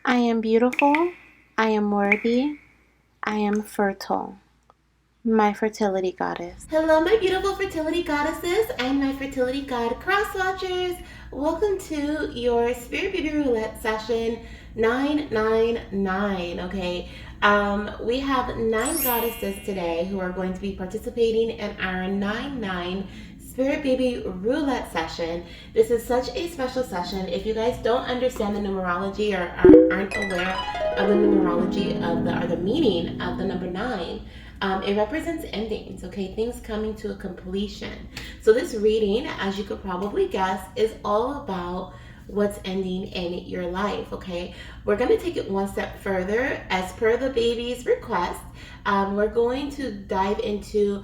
I am beautiful. I am worthy. I am fertile. My fertility goddess. Hello, my beautiful fertility goddesses and my fertility god cross watchers. Welcome to your Spirit Baby Roulette session 999. Okay, we have 9 goddesses today who are going to be participating in our 9-9 Spirit Baby Roulette session. This is such a special session. If you guys don't understand the numerology or aren't aware of the numerology of the meaning of the number 9, it represents endings, okay? Things coming to a completion. So this reading, as you could probably guess, is all about what's ending in your life, okay? We're going to take it one step further. As per the baby's request, we're going to dive into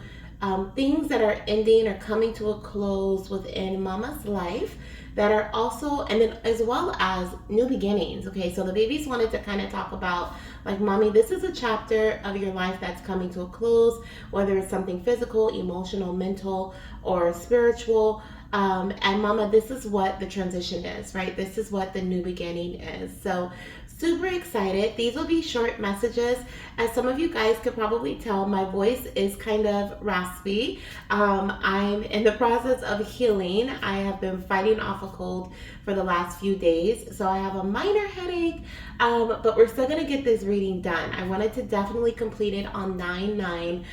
things that are ending or coming to a close within mama's life that are also, and then as well as new beginnings. Okay, so the babies wanted to kind of talk about, like, mommy, this is a chapter of your life that's coming to a close, whether it's something physical, emotional, mental, or spiritual. And mama, this is what the transition is, right? This is what the new beginning is. So super excited. These will be short messages. As some of you guys could probably tell, my voice is kind of raspy. I'm in the process of healing. I have been fighting off a cold for the last few days, so I have a minor headache, but we're still going to get this reading done. I wanted to definitely complete it on 9-9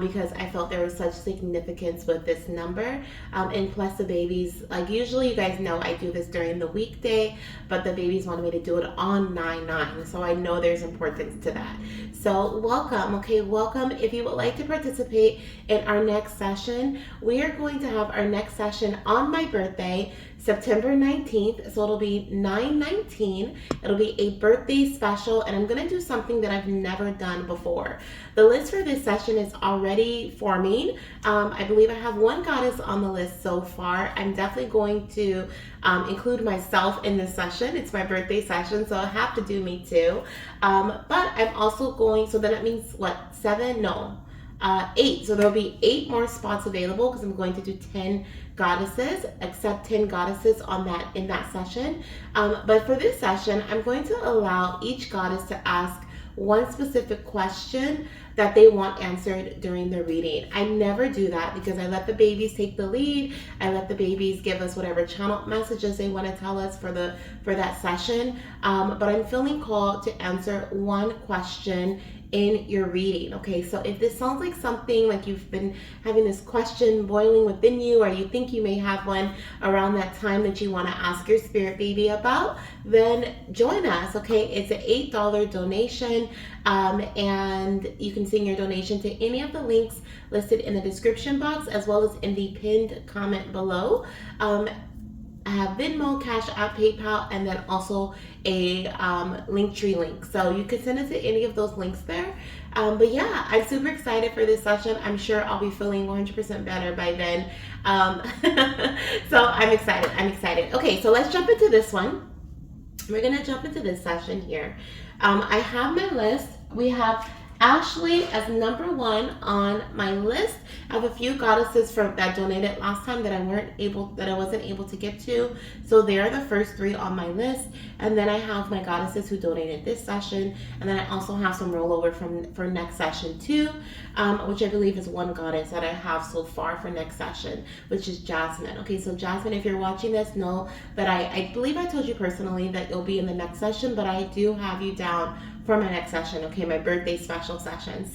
because I felt there was such significance with this number. And plus the babies, like, usually you guys know I do this during the weekday, but the babies wanted me to do it on 9-9, so I know there's importance to that. So welcome, okay, welcome. If you would like to participate in our next session, we are going to have our next session on my birthday, September 19th. So it'll be 9/19. It'll be a birthday special, and I'm gonna do something that I've never done before. The list for this session is already forming. I believe I have one goddess on the list so far. I'm definitely going to include myself in this session. It's my birthday session, so I have to do me too. But I'm also going, so then that means what, 7? No. 8. So there'll be 8 more spots available because I'm going to do 10 goddesses, accept 10 goddesses on that in that session. But for this session, I'm going to allow each goddess to ask one specific question that they want answered during the reading. I never do that because I let the babies take the lead. I let the babies give us whatever channel messages they want to tell us for that session. But I'm feeling called to answer one question in your reading. Okay, so if this sounds like something like you've been having this question boiling within you, or you think you may have one around that time that you want to ask your spirit baby about, then join us. Okay, it's an $8 donation, and you can send your donation to any of the links listed in the description box as well as in the pinned comment below. I have Venmo, Cashapp, PayPal, and then also a Linktree link. So you can send it to any of those links there. But yeah, I'm super excited for this session. I'm sure I'll be feeling 100% better by then. So I'm excited. I'm excited. Okay, so let's jump into this one. We're going to jump into this session here. I have my list. We have Ashley as number 1 on my list. I have a few goddesses that donated last time that I wasn't able to get to. So they're the first 3 on my list. And then I have my goddesses who donated this session. And then I also have some rollover for next session too, which I believe is 1 goddess that I have so far for next session, which is Jasmine. Okay, so Jasmine, if you're watching this, know that I believe I told you personally that you'll be in the next session, but I do have you down for my next session, okay, my birthday special session.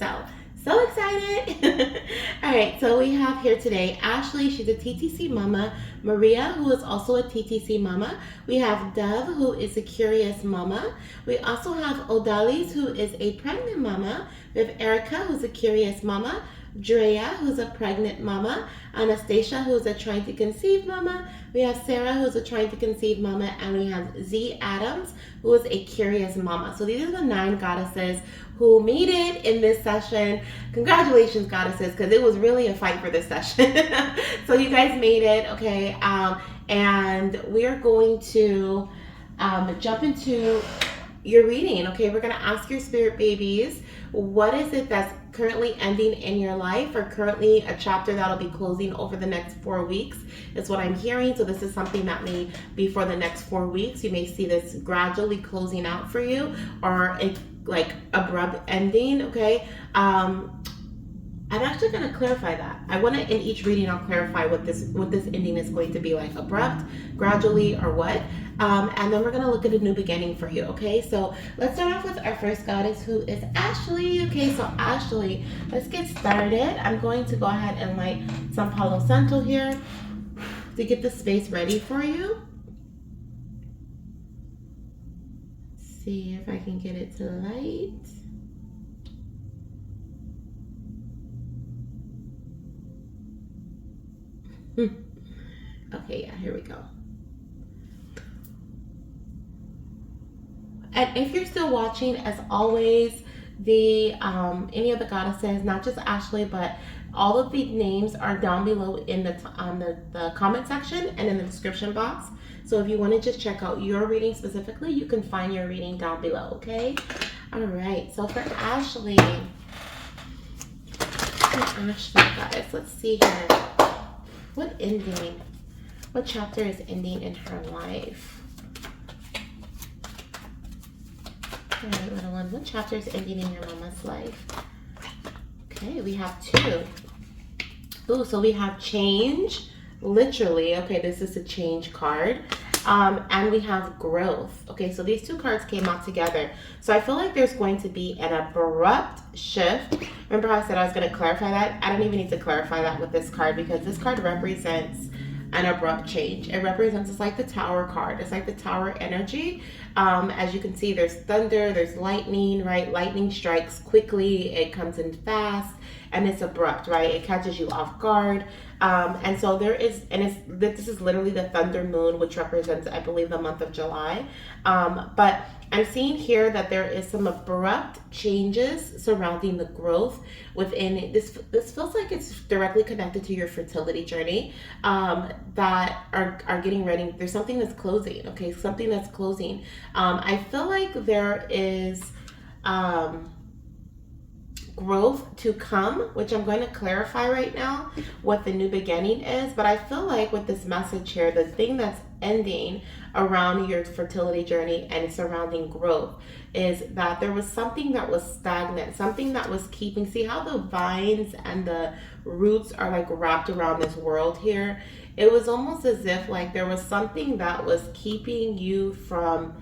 So excited. All right, so we have here today Ashley. She's a TTC mama. Maria, who is also a TTC mama. We have Dove, who is a curious mama. We also have Odalys, who is a pregnant mama. We have Erika, who's a curious mama. Drea, who's a pregnant mama. Anastasia, who's a trying to conceive mama. We have Sarah, who's a trying to conceive mama. And we have Z Adams, who is a curious mama. So these are the 9 goddesses who made it in this session. Congratulations, goddesses, because it was really a fight for this session. So you guys made it, okay? And we are going to jump into your reading. Okay, we're going to ask your spirit babies, what is it that's currently ending in your life, or currently a chapter that'll be closing over the next 4 weeks is what I'm hearing. So this is something that may be for the next 4 weeks. You may see this gradually closing out for you, or a like abrupt ending. Okay. I'm actually going to clarify that. I want to, in each reading, I'll clarify what this ending is going to be like, abrupt, gradually, or what. And then we're going to look at a new beginning for you. Okay, so let's start off with our first goddess, who is Ashley. Okay, so Ashley, let's get started. I'm going to go ahead and light some Palo Santo here to get the space ready for you. See if I can get it to light. Okay, yeah, here we go. And if you're still watching, as always, the any of the goddesses, not just Ashley, but all of the names are down below in the comment section and in the description box. So if you want to just check out your reading specifically, you can find your reading down below. Okay. All right. So for Ashley, guys, let's see here. What ending? What chapter is ending in her life? All right, little one. What chapter is ending in your mama's life? Okay, we have 2. Ooh, so we have change, literally. Okay, this is a change card. And we have growth. Okay, so these 2 cards came out together. So I feel like there's going to be an abrupt shift. Remember how I said I was going to clarify that? I don't even need to clarify that with this card, because this card represents an abrupt change. It represents, it's like the Tower card. It's like the Tower energy. As you can see, there's thunder, there's lightning, right? Lightning strikes quickly, it comes in fast, and it's abrupt, right? It catches you off guard. And so there is, and this is literally the thunder moon, which represents, I believe, the month of July. But I'm seeing here that there is some abrupt changes surrounding the growth within this. This feels like it's directly connected to your fertility journey, that are getting ready. There's something that's closing. Okay, something that's closing. I feel like there is growth to come, which I'm going to clarify right now what the new beginning is. But I feel like with this message here, the thing that's ending around your fertility journey and surrounding growth is that there was something that was stagnant, something that was keeping, see how the vines and the roots are like wrapped around this world here? It was almost as if like there was something that was keeping you from,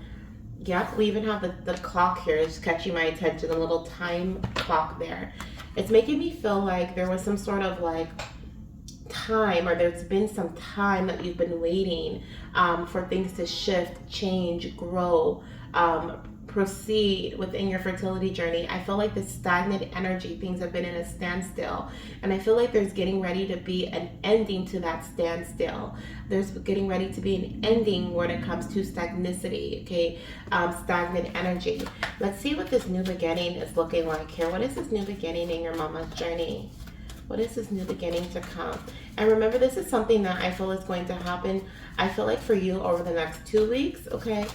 yep, we even have the clock here. It's catching my attention, the little time clock there. It's making me feel like there was some sort of like time, or there's been some time that you've been waiting for things to shift, change, grow, proceed within your fertility journey. I feel like this stagnant energy, things have been in a standstill, and I feel like there's getting ready to be an ending to that standstill. There's getting ready to be an ending when it comes to stagnicity, okay? Stagnant energy. Let's see what this new beginning is looking like here. What is this new beginning in your mama's journey? What is this new beginning to come? And remember, this is something that I feel is going to happen, I feel like, for you over the next 2 weeks, okay?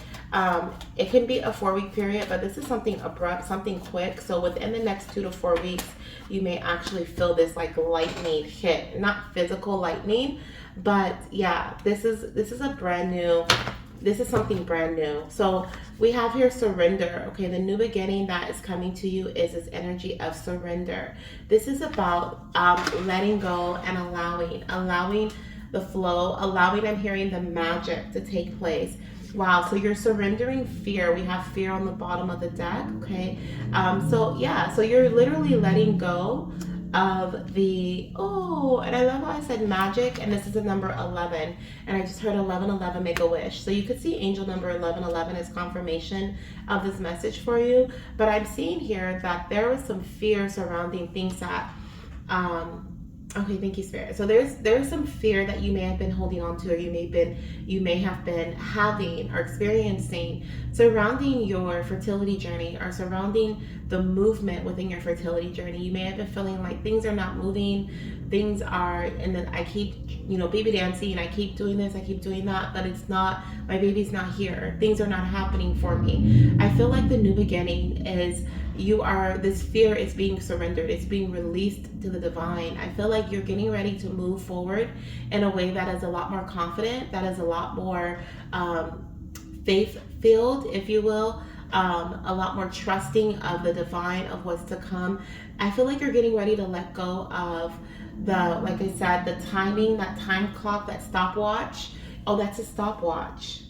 It can be a 4-week period, but this is something abrupt, something quick. So within the next 2 to 4 weeks, you may actually feel this like lightning hit. Not physical lightning, but yeah, this is a brand new, this is something brand new. So we have here surrender. Okay, the new beginning that is coming to you is this energy of surrender. This is about letting go and allowing the flow, allowing, I'm hearing, the magic to take place. Wow, so you're surrendering fear. We have fear on the bottom of the deck, okay? So yeah, so you're literally letting go of the, oh, and I love how I said magic, and this is the number 11, and I just heard 1111, make a wish. So you could see angel number 1111 as confirmation of this message for you, but I'm seeing here that there was some fear surrounding things that, okay, thank you, Spirit. So there's some fear that you may have been holding on to, or you may have been having or experiencing surrounding your fertility journey, or surrounding the movement within your fertility journey. You may have been feeling like things are not moving, things are, and then I keep, baby dancing, and I keep doing this, I keep doing that, but it's not, my baby's not here. Things are not happening for me. I feel like the new beginning is this fear is being surrendered. It's being released to the divine. I feel like you're getting ready to move forward in a way that is a lot more confident, that is a lot more faith filled, if you will. A lot more trusting of the divine, of what's to come. I feel like you're getting ready to let go of like I said, the timing, that time clock, that stopwatch. Oh, that's a stopwatch.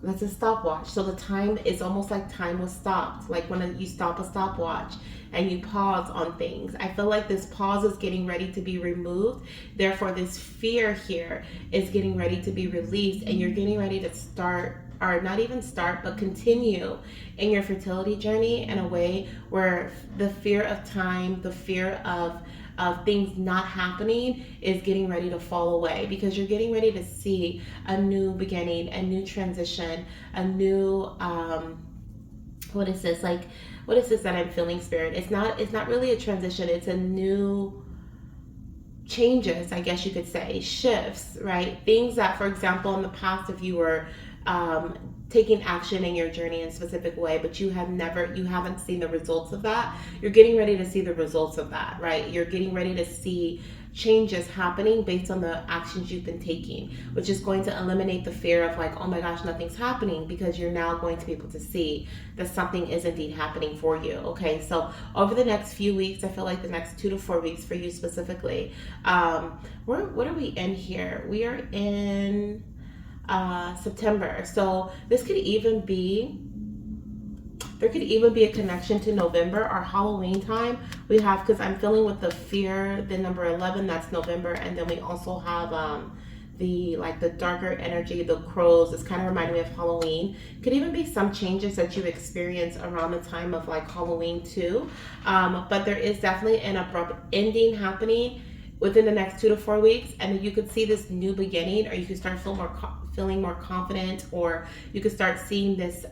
That's a stopwatch. So the time is almost like time was stopped. Like when you stop a stopwatch and you pause on things. I feel like this pause is getting ready to be removed. Therefore, this fear here is getting ready to be released, and you're getting ready to start, or not even start, but continue in your fertility journey in a way where the fear of time, the fear of things not happening is getting ready to fall away, because you're getting ready to see a new beginning, a new transition, a new what is this that I'm feeling, spirit? It's not really a transition, it's a new changes, I guess you could say, shifts, right? Things that, for example, in the past, if you were taking action in your journey in a specific way, but you haven't seen the results of that, you're getting ready to see the results of that, right? You're getting ready to see changes happening based on the actions you've been taking, which is going to eliminate the fear of like, oh my gosh, nothing's happening, because you're now going to be able to see that something is indeed happening for you. Okay, so over the next few weeks, I feel like the next 2 to 4 weeks for you specifically, what are we in here? We are in September. So there could even be a connection to November or Halloween time. We have, because I'm feeling with the fear, the number 11, that's November, and then we also have the darker energy, the crows. It's kind of reminding me of Halloween. Could even be some changes that you experience around the time of like Halloween too. But there is definitely an abrupt ending happening within the next 2 to 4 weeks, and then you could see this new beginning, or you could start feeling more confident, or you could start seeing this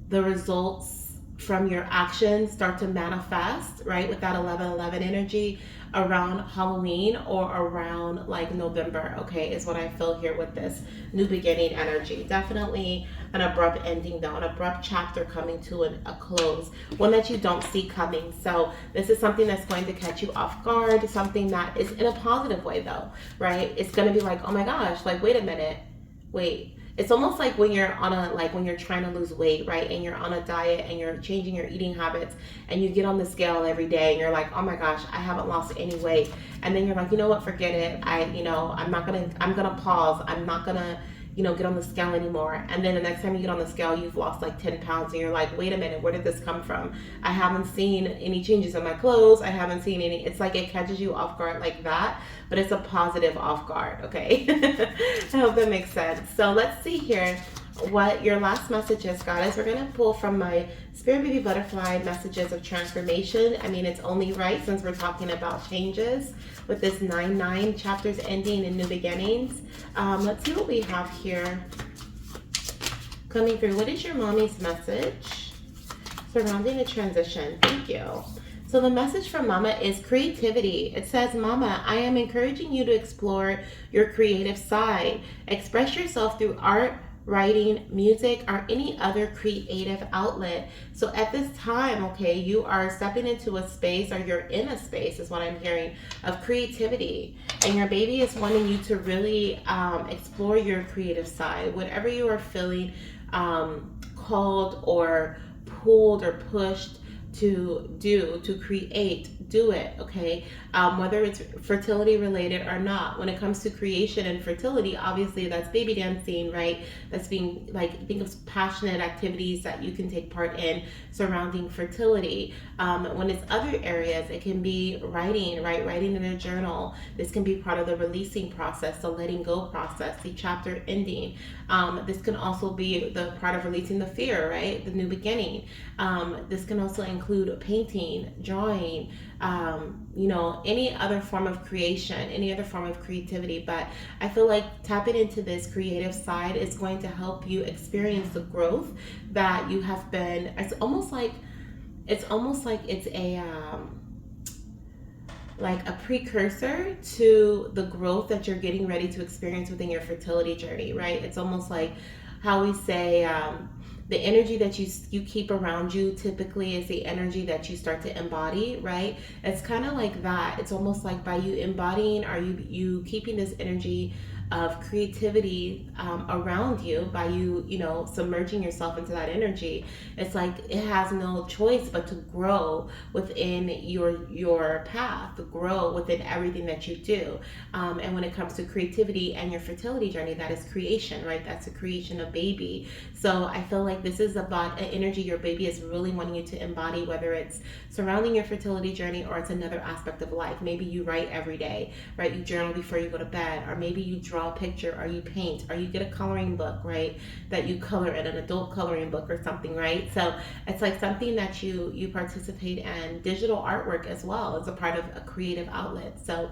the results from your actions start to manifest, right, with that 11/11 energy around Halloween or around like November, okay, is what I feel here with this new beginning energy. Definitely an abrupt ending though, an abrupt chapter coming to a close, one that you don't see coming. So this is something that's going to catch you off guard, something that is in a positive way though, right? It's going to be like, oh my gosh, like, wait a minute, wait. It's almost like when you're when you're trying to lose weight, right? And you're on a diet and you're changing your eating habits, and you get on the scale every day and you're like, oh my gosh, I haven't lost any weight. And then you're like, you know what, forget it. I'm gonna pause. I'm not gonna, get on the scale anymore. And then the next time you get on the scale, you've lost like 10 pounds, and you're like, wait a minute, where did this come from? I haven't seen any changes in my clothes. I haven't seen any. It's like it catches you off guard like that, but it's a positive off guard, okay? I hope that makes sense. So let's see here what your last message is, goddess. We're going to pull from my Spirit Baby Butterfly messages of transformation. I mean, it's only right since we're talking about changes with this 9/9 chapters ending and new beginnings. Let's see what we have here coming through. What is your mommy's message surrounding a transition? Thank you. So the message from Mama is creativity. It says, Mama, I am encouraging you to explore your creative side. Express yourself through art, writing, music, or any other creative outlet. So at this time, okay, you are stepping into a space, or you're in a space, is what I'm hearing, of creativity. And your baby is wanting you to really explore your creative side. Whatever you are feeling called or pulled or pushed to do, to create, do it, okay? Whether it's fertility related or not. When it comes to creation and fertility, obviously that's baby dancing, right? That's being like, think of passionate activities that you can take part in surrounding fertility. When it's other areas, it can be writing, right? Writing in a journal. This can be part of the releasing process, the letting go process, the chapter ending. This can also be the part of releasing the fear, right? The new beginning. This can also include painting, drawing, any other form of creation, any other form of creativity. But I feel like tapping into this creative side is going to help you experience the growth that you have been. It's almost like it's a like a precursor to the growth that you're getting ready to experience within your fertility journey, right? It's almost like how we say, the energy that you keep around you typically is the energy that you start to embody, right? It's kind of like that. It's almost like by you embodying, are you keeping this energy of creativity around you, by you know, submerging yourself into that energy. It's like it has no choice but to grow within your path, grow within everything that you do. And when it comes to creativity and your fertility journey, that is creation, right? That's the creation of baby. So I feel like this is about an energy your baby is really wanting you to embody, whether it's surrounding your fertility journey or it's another aspect of life. Maybe you write every day, right? You journal before you go to bed, or maybe you draw a picture, or you paint, or you get a coloring book, right? That you color in an adult coloring book or something, right? So it's like something that you participate in. Digital artwork as well is a part of a creative outlet. So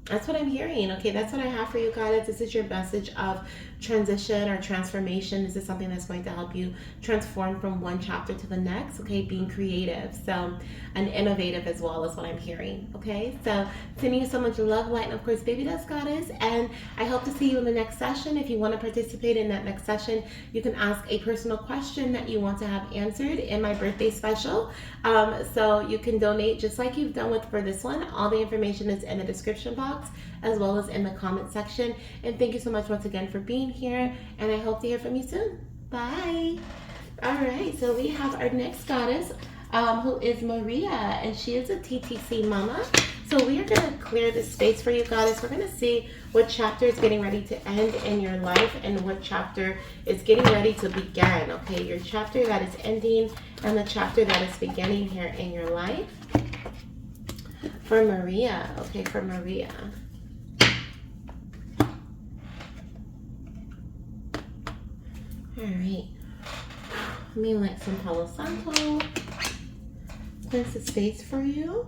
that's what I'm hearing. Okay, that's what I have for you guys. This is your message of transition or transformation. This is something that's going to help you transform from one chapter to the next. Okay, being creative, so and innovative as well is what I'm hearing. Okay, so sending you so much love, light, and of course, baby dust goddess. And I hope to see you in the next session. If you want to participate in that next session, you can ask a personal question that you want to have answered in my birthday special. So you can donate just like you've done with for this one. All the information is in the description box as well as in the comment section. And thank you so much once again for being here, and I hope to hear from you soon. Bye. All right, so we have our next goddess, who is Maria, and she is a TTC mama. So we are going to clear this space for you, goddess. We're going to see what chapter is getting ready to end in your life and what chapter is getting ready to begin. Okay, your chapter that is ending and the chapter that is beginning here in your life. For Maria, okay, for Maria. All right, let me light some Palo Santo. Cleanse the space for you.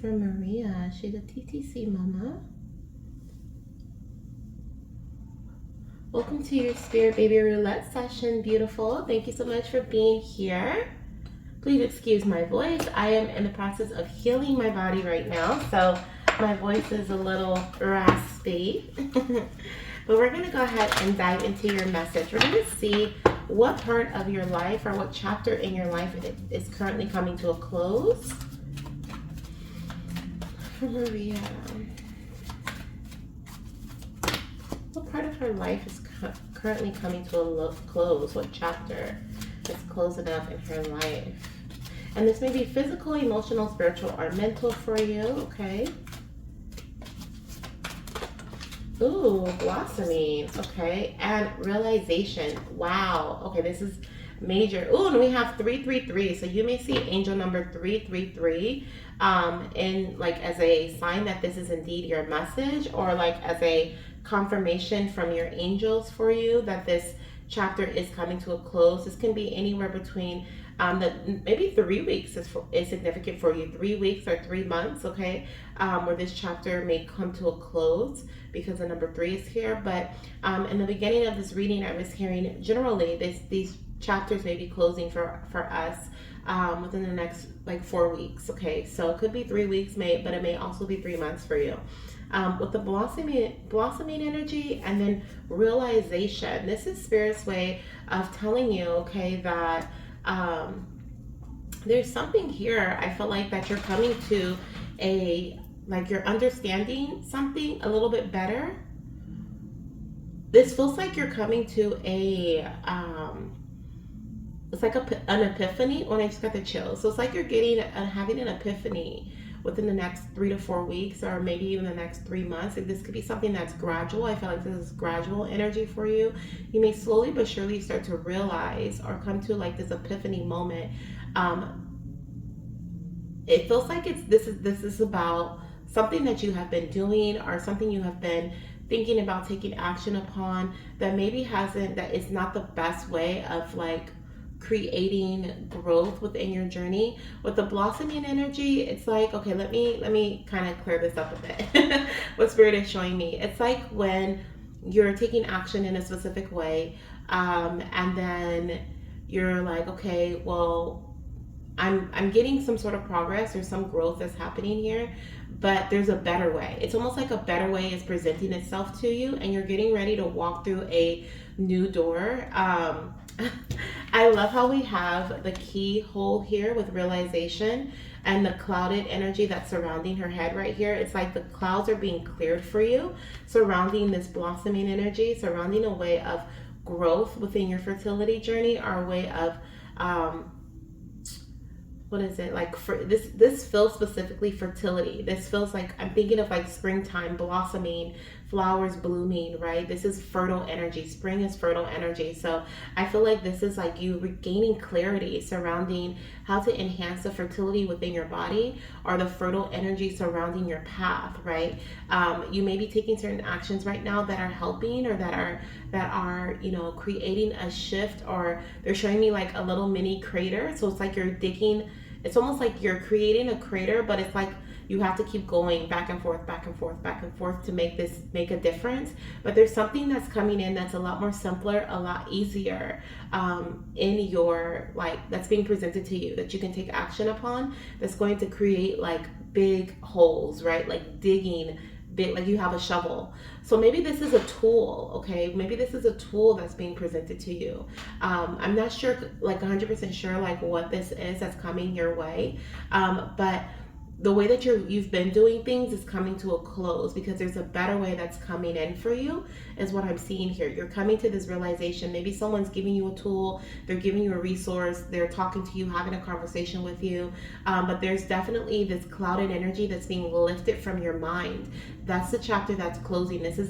For Maria, she's a TTC mama. Welcome to your Spirit Baby Roulette session, beautiful. Thank you so much for being here. Please excuse my voice. I am in the process of healing my body right now, so my voice is a little raspy. But we're going to go ahead and dive into your message. We're going to see what part of your life or what chapter in your life is currently coming to a close. For Maria, what part of her life is currently coming to a close? What chapter is closing up in her life? And this may be physical, emotional, spiritual, or mental for you, okay? Ooh, blossoming, okay? And realization, wow. Okay, this is major. Ooh, and we have 333. So you may see angel number 333 in like as a sign that this is indeed your message, or like as a confirmation from your angels for you that this chapter is coming to a close. This can be anywhere between maybe 3 weeks is significant for you. 3 weeks or 3 months, okay, where this chapter may come to a close because the number 3 is here. But in the beginning of this reading, I was hearing generally these chapters may be closing for us within the next like 4 weeks, okay? So it could be 3 weeks, but it may also be 3 months for you. With the blossoming energy and then realization, this is Spirit's way of telling you, okay, that there's something here. I feel like that you're coming to you're understanding something a little bit better. This feels like you're coming to it's like an epiphany. When I just got the chills, so it's like you're having an epiphany within the next 3 to 4 weeks, or maybe even the next 3 months. Like this could be something that's gradual. I feel like this is gradual energy for you. You may slowly but surely start to realize or come to like this epiphany moment. It feels like this is about something that you have been doing or something you have been thinking about taking action upon that maybe that is not the best way of like creating growth within your journey. With the blossoming energy, it's like, okay, let me kind of clear this up a bit. What Spirit is showing me, it's like when you're taking action in a specific way, and then you're like, okay, well, I'm getting some sort of progress or some growth that's happening here, but there's a better way. It's almost like a better way is presenting itself to you, and you're getting ready to walk through a new door. I love how we have the keyhole here with realization and the clouded energy that's surrounding her head right here. It's like the clouds are being cleared for you, surrounding this blossoming energy, surrounding a way of growth within your fertility journey, or a way of what is it like for this feels specifically fertility. This feels like, I'm thinking of like springtime, blossoming, flowers blooming, right? This is fertile energy. Spring is fertile energy. So I feel like this is like you regaining clarity surrounding how to enhance the fertility within your body, or the fertile energy surrounding your path, right? You may be taking certain actions right now that are helping, or that are creating a shift, or they're showing me like a little mini crater. So it's like you're digging, it's almost like you're creating a crater, but it's like you have to keep going back and forth, back and forth, back and forth to make a difference. But there's something that's coming in that's a lot more simpler, a lot easier, in your, like, that's being presented to you, that you can take action upon, that's going to create like big holes, right? Like digging big, like you have a shovel. So maybe this is a tool, okay? Maybe this is a tool that's being presented to you. I'm not sure, like 100% sure, like what this is that's coming your way, but the way that you've been doing things is coming to a close, because there's a better way that's coming in for you, is what I'm seeing here. You're coming to this realization. Maybe someone's giving you a tool, they're giving you a resource, they're talking to you, having a conversation with you, but there's definitely this clouded energy that's being lifted from your mind. That's the chapter that's closing. This is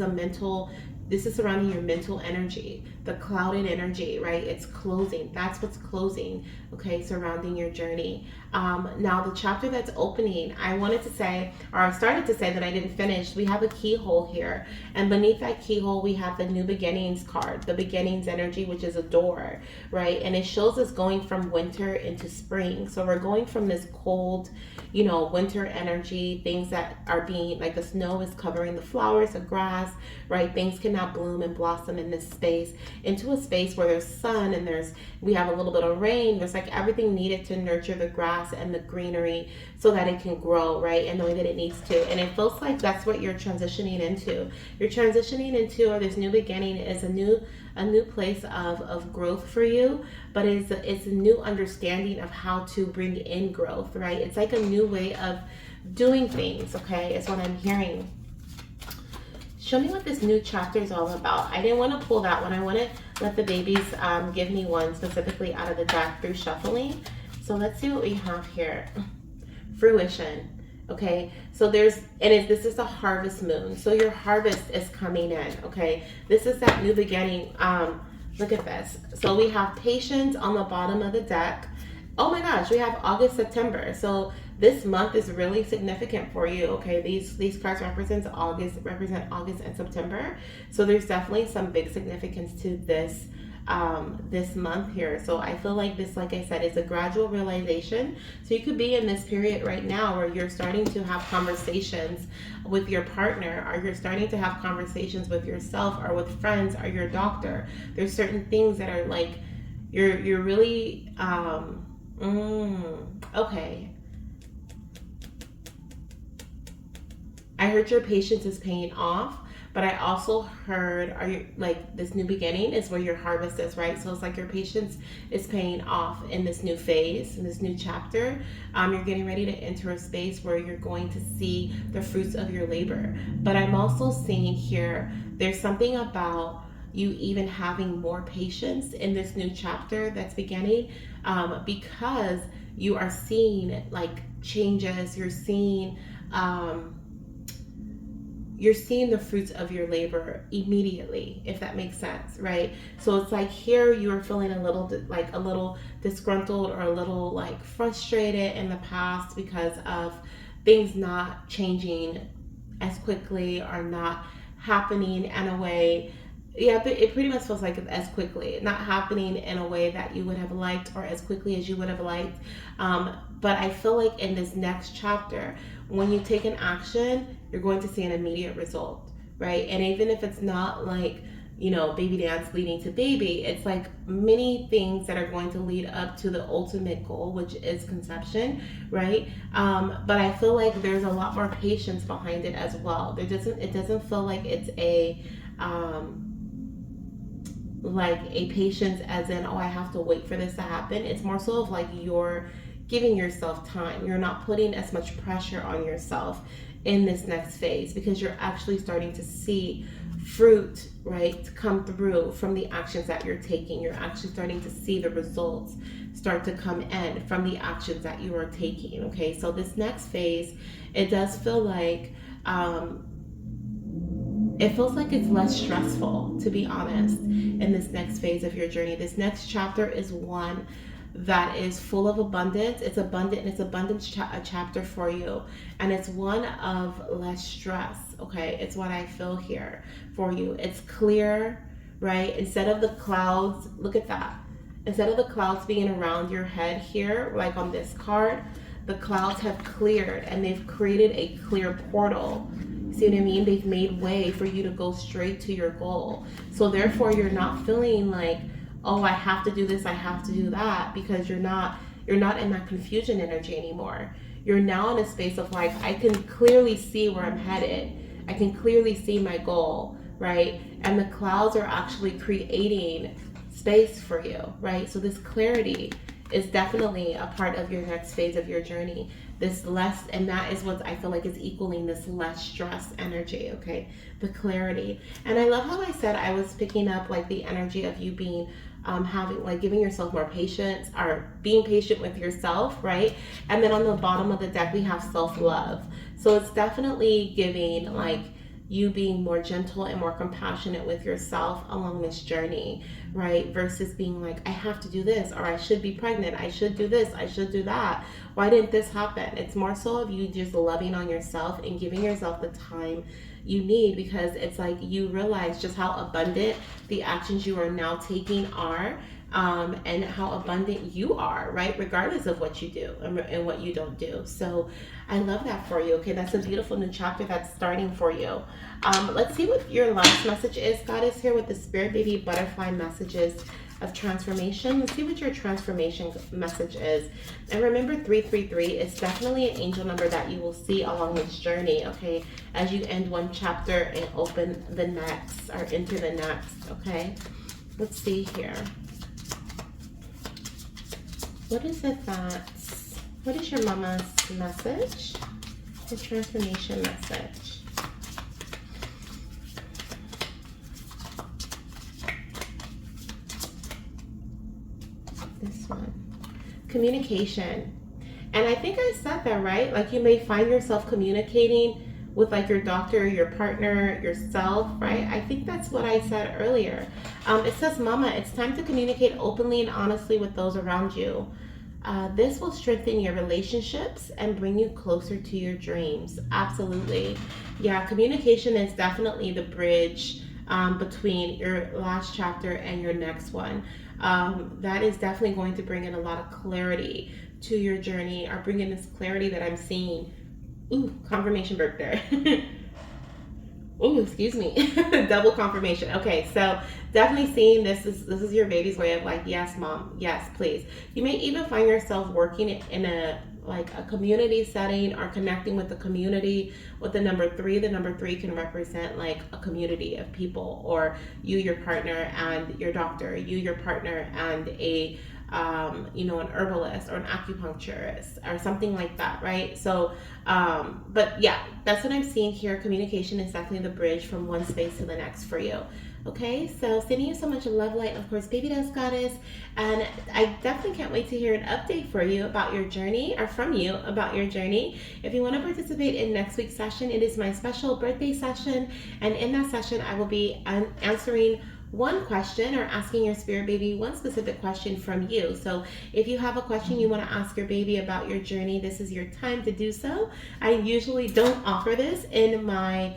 surrounding your mental energy, the clouded energy, right? It's closing. That's what's closing, okay, surrounding your journey. Now, the chapter that's opening, I wanted to say, or I started to say that I didn't finish. We have a keyhole here, and beneath that keyhole, we have the new beginnings card, the beginnings energy, which is a door, right? And it shows us going from winter into spring. So we're going from this cold, winter energy, things that are being, like the snow is covering the flowers, the grass, right? Things cannot bloom and blossom in this space, into a space where there's sun, and we have a little bit of rain. There's like everything needed to nurture the grass and the greenery so that it can grow, right? And the way that it needs to. And it feels like that's what you're transitioning into. You're transitioning into, or this new beginning is a new place of growth for you, but it's a new understanding of how to bring in growth, right? It's like a new way of doing things, okay, is what I'm hearing. Show me what this new chapter is all about. I didn't want to pull that one. I want to let the babies give me one specifically out of the deck through shuffling. So let's see what we have here. Fruition. Okay, so this is the harvest moon. So your harvest is coming in, okay? This is that new beginning. Look at this. So we have patience on the bottom of the deck. Oh my gosh, we have August, September. So this month is really significant for you, okay? These cards represent August and September. So there's definitely some big significance to this this month here. So I feel like this, like I said, is a gradual realization. So you could be in this period right now where you're starting to have conversations with your partner, or you're starting to have conversations with yourself, or with friends, or your doctor. There's certain things that are like you're really okay. I heard your patience is paying off, but I also heard, are you like, this new beginning is where your harvest is, right? So it's like your patience is paying off in this new phase, in this new chapter. You're getting ready to enter a space where you're going to see the fruits of your labor. But I'm also seeing here, there's something about you even having more patience in this new chapter that's beginning, because you are seeing like changes. You're seeing the fruits of your labor immediately, if that makes sense, right? So it's like here you are feeling a little disgruntled, or a little like frustrated in the past because of things not changing as quickly, or not happening in a way Yeah, but it pretty much feels like it's as quickly, not happening in a way that you would have liked or as quickly as you would have liked. But I feel like in this next chapter, when you take an action, you're going to see an immediate result, right? And even if it's not like, baby dance leading to baby, it's like many things that are going to lead up to the ultimate goal, which is conception, right? But I feel like there's a lot more patience behind it as well. It doesn't feel like it's um, like a patience as in, oh, I have to wait for this to happen. It's more so of like you're giving yourself time. You're not putting as much pressure on yourself in this next phase because you're actually starting to see fruit, right, come through from the actions that you're taking. You're actually starting to see the results start to come in from the actions that you are taking. Okay, so this next phase, it does feel like it feels like it's less stressful, to be honest, in this next phase of your journey. This next chapter is one that is full of abundance. It's abundant, and it's a chapter for you, and it's one of less stress. Okay, it's what I feel here for you. It's clear, right? Instead of the clouds, look at that. Instead of the clouds being around your head here, like on this card, the clouds have cleared and they've created a clear portal. See what I mean? They've made way for you to go straight to your goal. So therefore you're not feeling like, oh, I have to do this, I have to do that, because you're not in that confusion energy anymore. You're now in a space of like, I can clearly see where I'm headed. I can clearly see my goal, right? And the clouds are actually creating space for you, right? So this clarity is definitely a part of your next phase of your journey. This less, and that is what I feel like is equaling this less stress energy, okay? The clarity. And I love how I said I was picking up like the energy of you being having like giving yourself more patience or being patient with yourself, right? And then on the bottom of the deck we have self-love. So it's definitely giving like you being more gentle and more compassionate with yourself along this journey, right? Versus being like, I have to do this, or I should be pregnant, I should do this, I should do that. Why didn't this happen? It's more so of you just loving on yourself and giving yourself the time you need, because it's like you realize just how abundant the actions you are now taking are, and how abundant you are, right? Regardless of what you do and what you don't do. So I love that for you. Okay, that's a beautiful new chapter that's starting for you. Let's see what your last message is, Goddess, here with the Spirit Baby Butterfly messages of transformation. Let's see what your transformation message is. And remember, 333 is definitely an angel number that you will see along this journey, okay, as you end one chapter and open the next, or enter the next, okay? Let's see here. What is your mama's message? The transformation message. This one. Communication. And I think I said that, right? Like you may find yourself communicating with like your doctor, your partner, yourself, right? I think that's what I said earlier. It says, Mama, it's time to communicate openly and honestly with those around you. This will strengthen your relationships and bring you closer to your dreams. Absolutely. Yeah, communication is definitely the bridge between your last chapter and your next one. That is definitely going to bring in a lot of clarity to your journey, or bring in this clarity that I'm seeing. Ooh, confirmation burp there. Ooh, excuse me. Double confirmation. Okay, so definitely seeing this is your baby's way of like, yes, mom, yes, please. You may even find yourself working in a community setting, or connecting with the community with the number 3. The number 3 can represent like a community of people, or you, your partner, and your doctor, you, your partner, and a an herbalist or an acupuncturist or something like that, right? So, but yeah, that's what I'm seeing here. Communication is definitely the bridge from one space to the next for you. Okay, so sending you so much love, light, and of course, Baby Dust Goddess. And I definitely can't wait to hear an update for you about your journey, or from you about your journey. If you want to participate in next week's session, it is my special birthday session. And in that session, I will be answering one question, or asking your spirit baby one specific question from you. So if you have a question you want to ask your baby about your journey, this is your time to do so. I usually don't offer this in my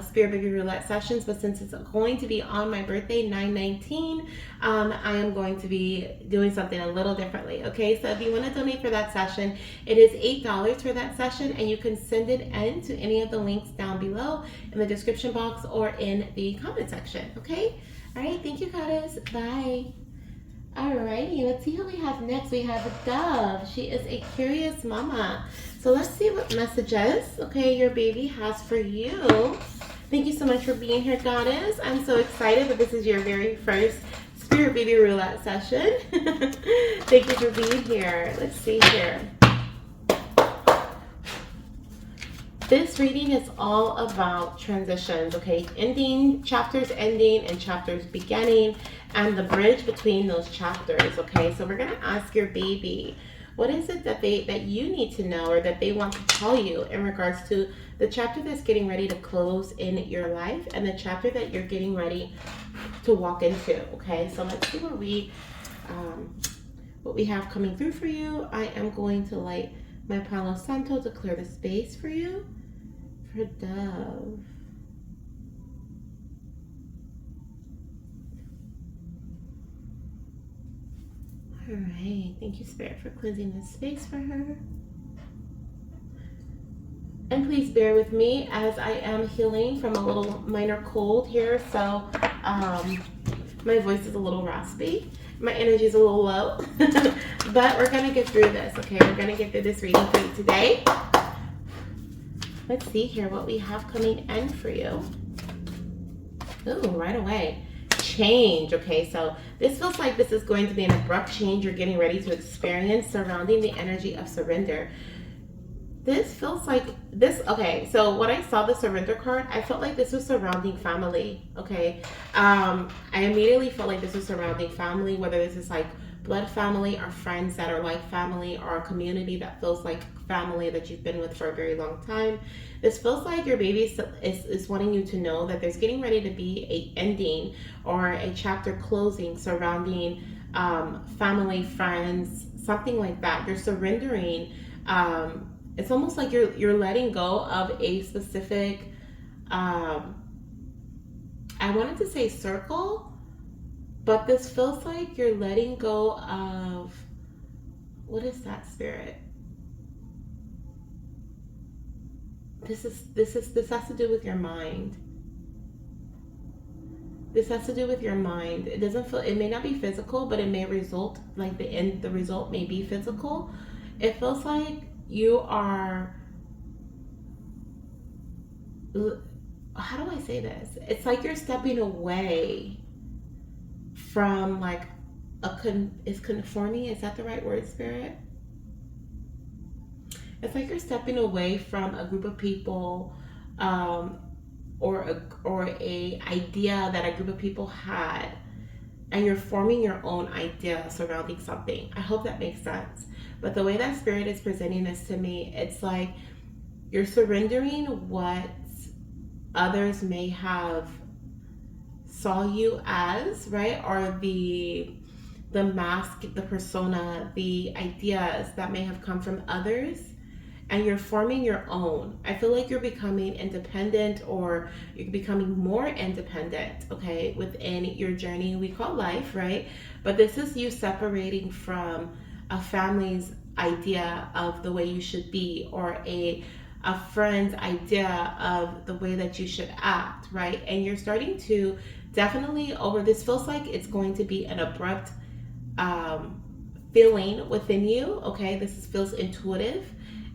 Spirit Baby Roulette sessions, but since it's going to be on my birthday, 9/19, I am going to be doing something a little differently. Okay, so if you want to donate for that session, it is $8 for that session, and you can send it in to any of the links down below in the description box or in the comment section. Okay, all right, thank you, Goddess. Bye. Alrighty, let's see who we have next. We have Dove. She is a curious mama. So let's see what messages, okay, your baby has for you. Thank you so much for being here, Goddess. I'm so excited that this is your very first Spirit Baby Roulette session. Thank you for being here. Let's see here. This reading is all about transitions, okay? Chapters ending and chapters beginning, and the bridge between those chapters, okay? So we're gonna ask your baby, what is it that you need to know, or that they want to tell you in regards to the chapter that's getting ready to close in your life, and the chapter that you're getting ready to walk into, okay? So let's see what we have coming through for you. I am going to light my Palo Santo to clear the space for you. For Dove. All right, thank you, Spirit, for cleansing this space for her. And please bear with me as I am healing from a little minor cold here, so my voice is a little raspy. My energy is a little low, but we're gonna get through this, okay? We're gonna get through this reading for you today. Let's see here what we have coming in for you. Ooh, right away. Change. Okay, so this feels like this is going to be an abrupt change you're getting ready to experience surrounding the energy of surrender. This feels like this. Okay, so when I saw the surrender card, I felt like this was surrounding family. Okay, I immediately felt like this was surrounding family, whether this is like blood family or friends that are like family, or a community that feels like family that you've been with for a very long time. This feels like your baby is wanting you to know that there's getting ready to be a ending or a chapter closing surrounding family, friends, something like that. You're surrendering. It's almost like you're letting go of a specific I wanted to say circle, but this feels like you're letting go of, what is that, Spirit? This has to do with your mind. This has to do with your mind. It doesn't feel, it may not be physical, but it may result, like the result may be physical. It feels like you are, how do I say this? It's like you're stepping away from like is conforming, is that the right word, Spirit? It's like you're stepping away from a group of people, or a idea that a group of people had, and you're forming your own idea surrounding something. I hope that makes sense. But the way that Spirit is presenting this to me, it's like you're surrendering what others may have saw you as, right? Or the mask, the persona, the ideas that may have come from others, and you're forming your own. I feel like you're becoming independent, or you're becoming more independent, okay, within your journey we call life, right? But this is you separating from a family's idea of the way you should be, or a friend's idea of the way that you should act, right? And you're starting to definitely this feels like it's going to be an abrupt feeling within you, okay? This feels intuitive.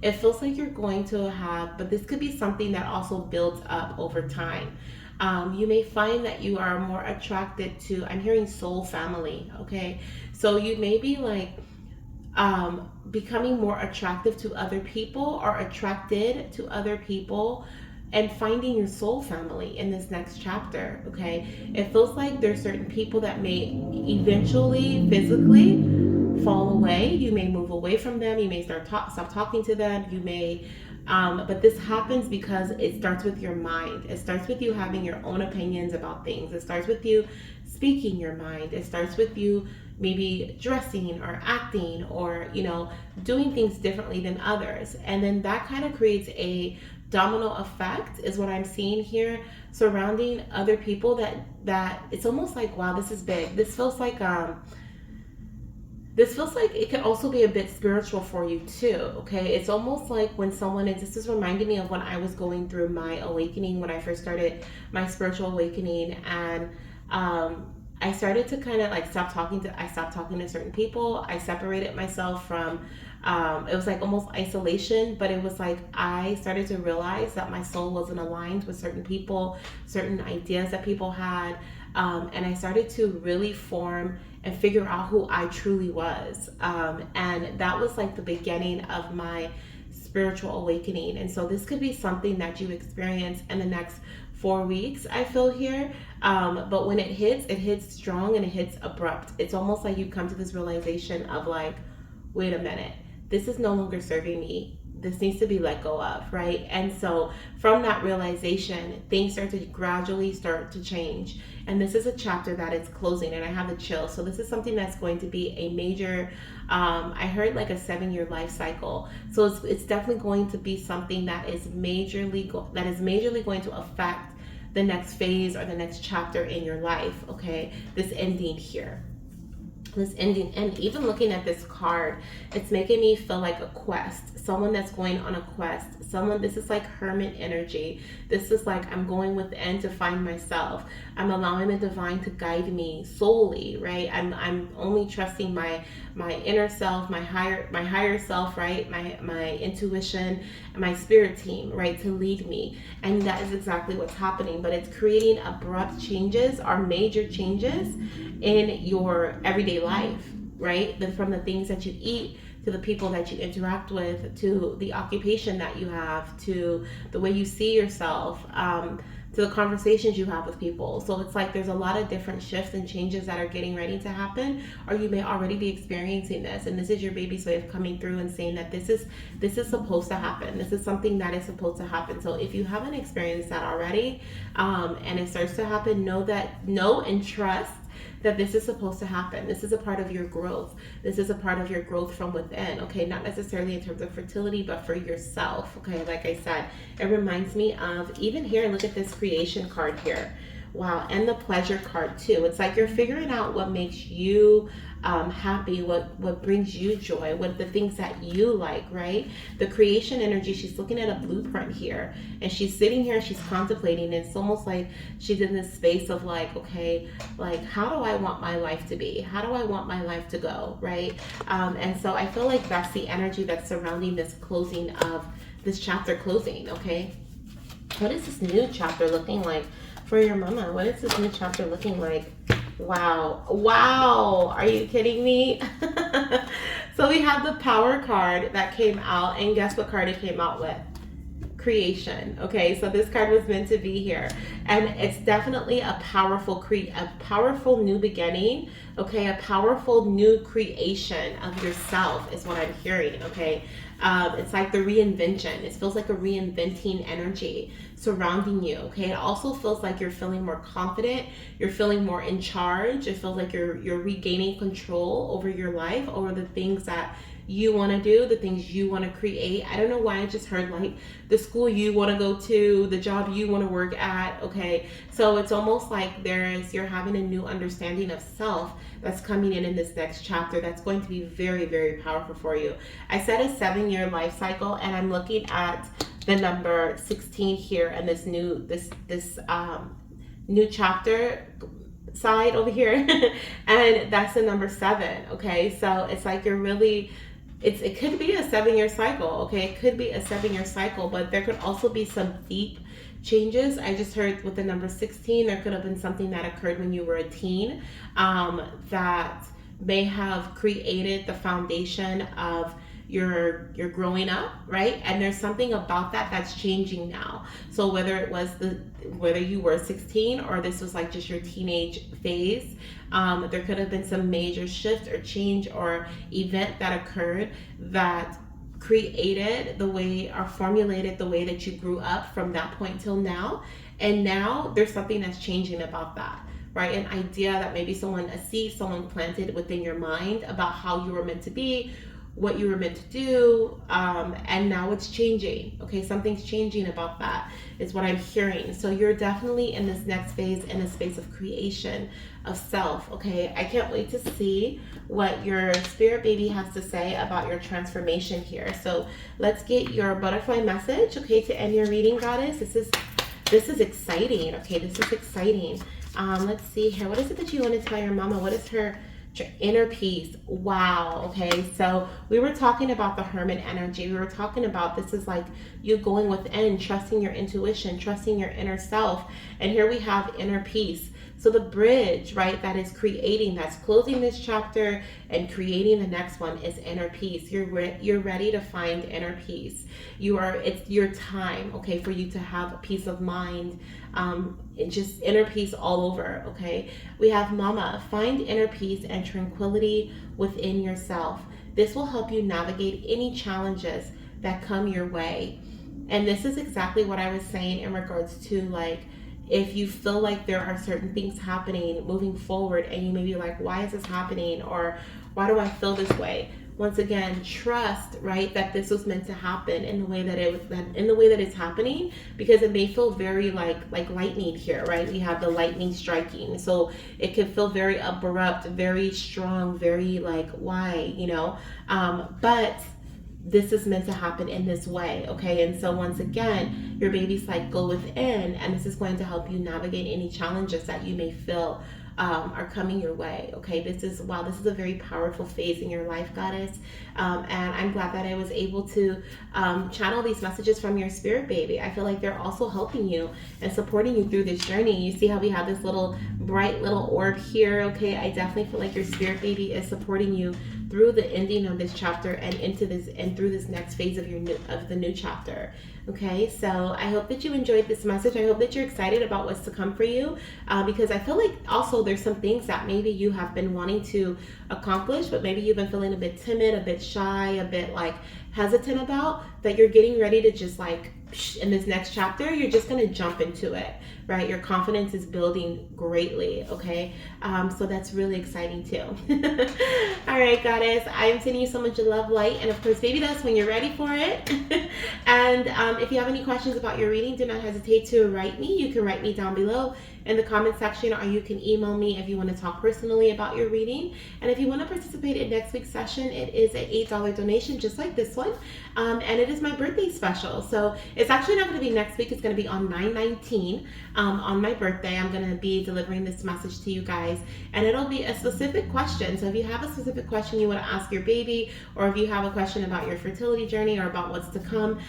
It feels like you're going to have, but this could be something that also builds up over time. You may find that you are more attracted to, I'm hearing soul family, okay? So you may be like becoming more attractive to other people, or attracted to other people, and finding your soul family in this next chapter, okay? It feels like there's certain people that may eventually physically fall away. You may move away from them. You may stop talking to them. You may, but this happens because it starts with your mind. It starts with you having your own opinions about things. It starts with you speaking your mind. It starts with you maybe dressing or acting, or doing things differently than others, and then that kind of creates a domino effect is what I'm seeing here, surrounding other people that it's almost like, wow, this is big. This feels like it can also be a bit spiritual for you too, okay? It's almost like when someone is, this is reminding me of when I was going through my awakening, when I first started my spiritual awakening, and I started to kind of like I stopped talking to certain people. I separated myself from, it was like almost isolation, but it was like I started to realize that my soul wasn't aligned with certain people, certain ideas that people had. And I started to really form and figure out who I truly was. And that was like the beginning of my spiritual awakening. And so this could be something that you experience in the next 4 weeks, I feel here. But when it hits strong and it hits abrupt. It's almost like you come to this realization of like, wait a minute, this is no longer serving me. This needs to be let go of, right? And so from that realization, things gradually start to change. And this is a chapter that is closing, and I have the chill. So this is something that's going to be a major, I heard like a 7-year life cycle. So it's definitely going to be something that is majorly going to affect the next phase or the next chapter in your life, okay? This ending here. This ending, and even looking at this card, it's making me feel like a quest, someone that's going on a quest, this is like hermit energy. This is like, I'm going within to find myself. I'm allowing the divine to guide me solely, right? I'm only trusting my inner self, my higher self, right? My intuition, my spirit team, right, to lead me. And that is exactly what's happening. But it's creating abrupt changes or major changes in your everyday life, right? From the things that you eat, to the people that you interact with, to the occupation that you have, to the way you see yourself, to the conversations you have with people. So it's like there's a lot of different shifts and changes that are getting ready to happen, or you may already be experiencing this. And this is your baby's way of coming through and saying that this is supposed to happen. This is something that is supposed to happen. So if you haven't experienced that already, and it starts to happen, know and trust that this is supposed to happen. This is a part of your growth. This is a part of your growth from within, okay? Not necessarily in terms of fertility, but for yourself, okay? Like I said, it reminds me of, even here, look at this creation card here. Wow, and the pleasure card too. It's like you're figuring out what makes you happy, what brings you joy, what the things that you like, right? The creation energy, she's looking at a blueprint here, and she's sitting here, she's contemplating, and it's almost like she's in this space of like, okay, like, how do I want my life to be? How do I want my life to go, right? And so I feel like that's the energy that's surrounding this closing of this chapter closing, okay? What is this new chapter looking like for your mama? What is this new chapter looking like? Wow, are you kidding me? So we have the power card that came out, and guess what card it came out with? Creation. Okay, so this card was meant to be here, and it's definitely a powerful new beginning, okay? A powerful new creation of yourself is what I'm hearing, okay? It's like the reinvention. It feels like a reinventing energy surrounding you, okay? It also feels like you're feeling more confident, you're feeling more in charge. It feels like you're regaining control over your life, over the things that you want to do, the things you want to create. I don't know why I just heard like the school you want to go to, the job you want to work at, okay? So it's almost like you're having a new understanding of self that's coming in this next chapter that's going to be very, very powerful for you. I said a 7-year life cycle, and I'm looking at the number 16 here, and this new chapter side over here, and that's the number 7, okay? So it's like you're really, it could be a 7-year cycle, okay? It could be a 7-year cycle, but there could also be some deep changes. I just heard with the number 16, there could have been something that occurred when you were a teen, that may have created the foundation of your growing up, right? And there's something about that that's changing now. So whether you were 16 or this was like just your teenage phase, there could have been some major shift or change or event that occurred that created the way or formulated the way that you grew up from that point till now. And now there's something that's changing about that, right? An idea that maybe a seed someone planted within your mind about how you were meant to be, what you were meant to do, and now it's changing. Okay, something's changing about that is what I'm hearing. So you're definitely in this next phase, in a space of creation, of self. Okay, I can't wait to see what your spirit baby has to say about your transformation here. So let's get your butterfly message, okay, to end your reading, goddess. This is exciting. Okay, this is exciting. Let's see here. What is it that you want to tell your mama? What is her inner peace? Wow. Okay, so we were talking about the hermit energy. We were talking about this is like you going within, trusting your intuition, trusting your inner self. And here we have inner peace. So the bridge, right, that is creating, that's closing this chapter and creating the next one is inner peace. You're ready to find inner peace. It's your time, okay, for you to have peace of mind, just inner peace all over, okay? We have Mama, find inner peace and tranquility within yourself. This will help you navigate any challenges that come your way. And this is exactly what I was saying in regards to, like, if you feel like there are certain things happening moving forward and you may be like, why is this happening? Or why do I feel this way? Once again, trust, right, that this was meant to happen in the way that it's happening, because it may feel very like lightning here, right? We have the lightning striking. So it can feel very abrupt, very strong, very like, why, but this is meant to happen in this way, okay? And so once again, your baby's like, go within, and this is going to help you navigate any challenges that you may feel are coming your way, okay? This is a very powerful phase in your life, goddess. And I'm glad that I was able to channel these messages from your spirit baby. I feel like they're also helping you and supporting you through this journey. You see how we have this little bright little orb here, okay? I definitely feel like your spirit baby is supporting you through the ending of this chapter and into this and through this next phase of the new chapter. Okay, so I hope that you enjoyed this message. I hope that you're excited about what's to come for you, because I feel like also there's some things that maybe you have been wanting to accomplish, but maybe you've been feeling a bit timid, a bit shy, a bit like hesitant about, that you're getting ready to just like, in this next chapter, you're just going to jump into it, right? Your confidence is building greatly, okay? So that's really exciting too. All right, goddess, I'm sending you so much love, light, and of course, baby dust when you're ready for it. And if you have any questions about your reading, do not hesitate to write me. You can write me down below in the comment section, or you can email me if you want to talk personally about your reading. And if you want to participate in next week's session, it is an $8 donation, just like this one. And it is my birthday special. So it's actually not going to be next week. It's going to be on 9/19. On my birthday, I'm going to be delivering this message to you guys. And it'll be a specific question. So if you have a specific question you want to ask your baby, or if you have a question about your fertility journey or about what's to come,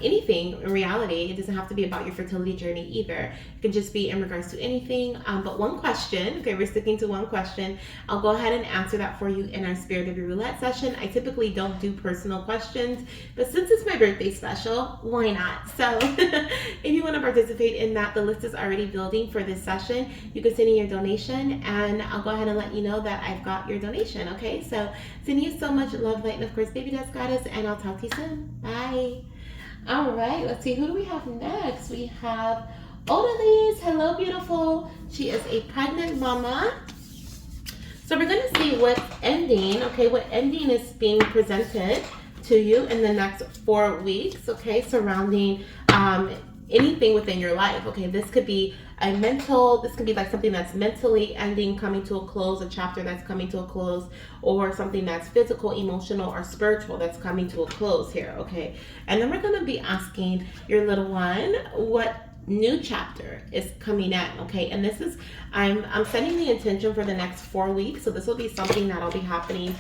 anything in reality, it doesn't have to be about your fertility journey either. It can just be in regards to anything, but one question. Okay, we're sticking to one question. I'll go ahead and answer that for you in our Spirit Baby Roulette session. I typically don't do personal questions, but since it's my birthday special, why not? So if you want to participate in that, the list is already building for this session. You can send in your donation, and I'll go ahead and let you know that I've got your donation. Okay, so sending you so much love, light, and of course, baby dust goddess, and I'll talk to you soon. Bye. All right, let's see, who do we have next? We have Odalys. Hello, beautiful. She is a pregnant mama. So we're going to see what ending, okay, what ending is being presented to you in the next 4 weeks, okay, surrounding anything within your life. Okay, this could be this could be like something that's mentally ending, coming to a close, a chapter that's coming to a close, or something that's physical, emotional, or spiritual that's coming to a close here, okay? And then we're going to be asking your little one what new chapter is coming in, okay? And this is, I'm setting the intention for the next 4 weeks, so this will be something that'll be happening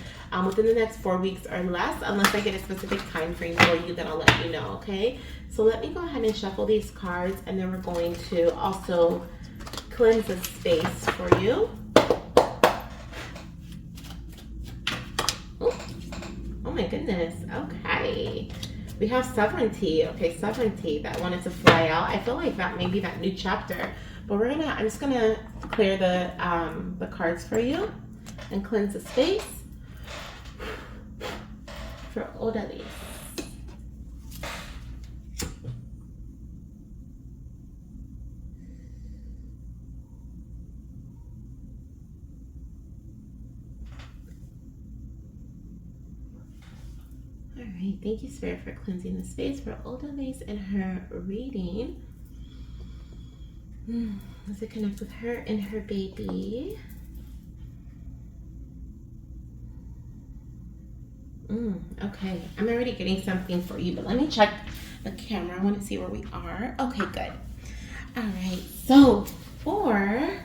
within the next 4 weeks or less, unless I get a specific time frame for you, then I'll let you know, okay? So let me go ahead and shuffle these cards, and then we're going to also cleanse the space for you. Oh my goodness, okay. We have sovereignty. Okay, sovereignty. That wanted to fly out. I feel like that may be that new chapter. But I'm just gonna clear the cards for you and cleanse the space for Odalys. All right, thank you, Spirit, for cleansing the space for Odalys and her reading. Does it connect with her and her baby? Okay, I'm already getting something for you, but let me check the camera. I want to see where we are. Okay, good. All right, so for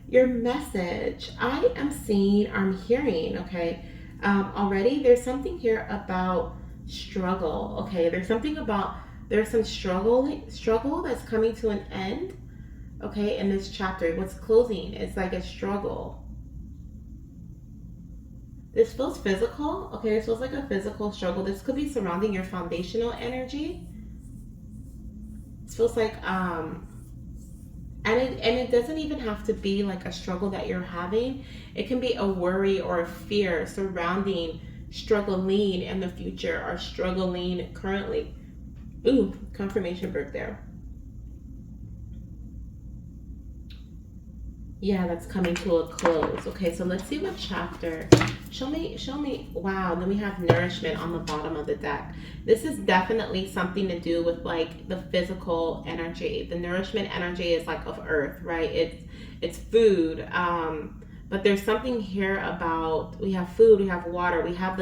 your message, I am seeing, I'm hearing, okay, already there's something here about struggle, okay? There's some struggle that's coming to an end, okay, in this chapter. What's closing is like a struggle. This feels physical, okay? This feels like a physical struggle. This could be surrounding your foundational energy. This feels like, and it doesn't even have to be like a struggle that you're having. It can be a worry or a fear surrounding struggling in the future or struggling currently. Ooh, confirmation birth there. Yeah, that's coming to a close. Okay, so let's see what chapter. Show me. Wow, then we have nourishment on the bottom of the deck. This is definitely something to do with like the physical energy. The nourishment energy is like of earth, right? It's food. But there's something here about, we have food, we have water, we have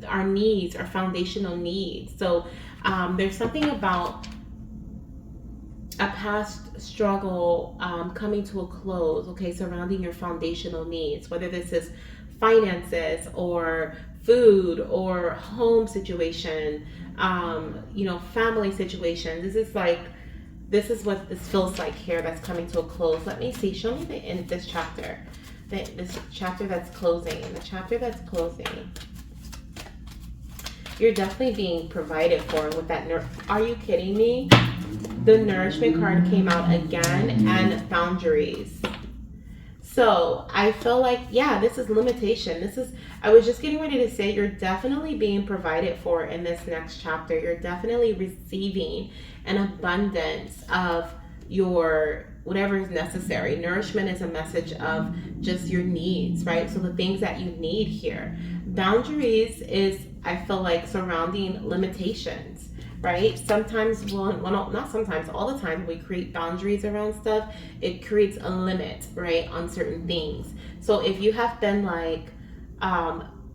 our needs, our foundational needs. So there's something about a past struggle coming to a close, okay, surrounding your foundational needs, whether this is finances or food or home situation, family situation. This is what this feels like here that's coming to a close. Let me see. Show me the end this chapter. This chapter that's closing. The chapter that's closing. You're definitely being provided for with that. Are you kidding me? The nourishment card came out again, and boundaries. So I feel like, yeah, this is limitation. I was just getting ready to say, you're definitely being provided for in this next chapter. You're definitely receiving an abundance of your whatever is necessary. Nourishment is a message of just your needs, right? So the things that you need here. Boundaries is, I feel like, surrounding limitations, right? Sometimes, not sometimes, all the time, we create boundaries around stuff. It creates a limit, right, on certain things. So if you have been like,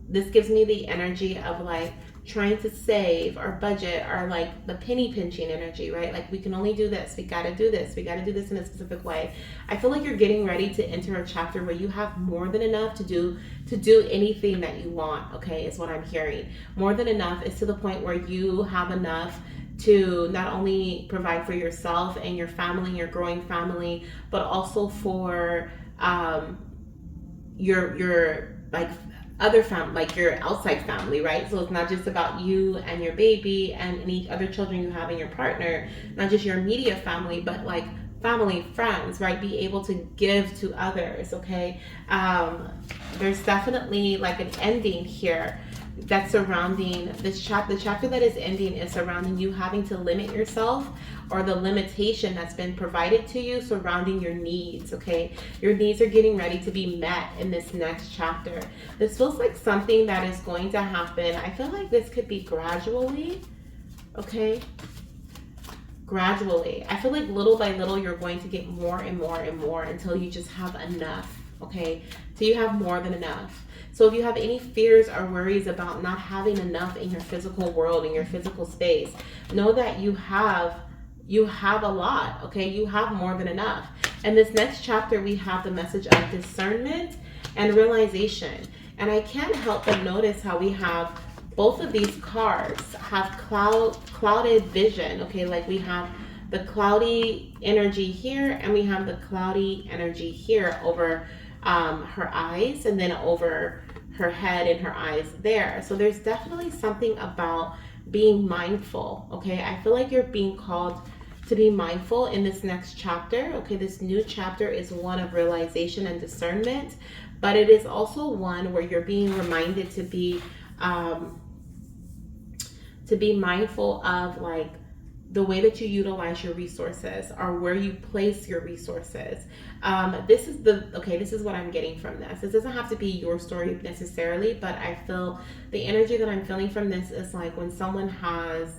this gives me the energy of like trying to save or budget, or like the penny pinching energy, right? Like, we can only do this, we gotta do this in a specific way. I feel like you're getting ready to enter a chapter where you have more than enough to do anything that you want, okay, is what I'm hearing. More than enough is to the point where you have enough to not only provide for yourself and your family, your growing family, but also for your like other family, like your outside family, right? So it's not just about you and your baby and any other children you have and your partner, not just your immediate family, but like family, friends, right? Be able to give to others, okay? There's definitely like an ending here that's surrounding this chapter. The chapter that is ending is surrounding you having to limit yourself, or the limitation that's been provided to you surrounding your needs, okay? Your needs are getting ready to be met in this next chapter. This feels like something that is going to happen. I feel like this could be gradually, okay? Gradually. I feel like little by little you're going to get more and more and more until you just have enough, okay? So you have more than enough. So if you have any fears or worries about not having enough in your physical world, in your physical space, know that you have a lot, okay? You have more than enough. And this next chapter, we have the message of discernment and realization. And I can't help but notice how we have both of these cards have clouded vision, okay? Like, we have the cloudy energy here, and we have the cloudy energy here over her eyes, and then over her head and her eyes there. So there's definitely something about being mindful, okay? I feel like you're being called to be mindful in this next chapter, okay? This new chapter is one of realization and discernment, but it is also one where you're being reminded to be mindful of like the way that you utilize your resources or where you place your resources. This is what I'm getting from this. This doesn't have to be your story necessarily, but I feel the energy that I'm feeling from this is like when someone has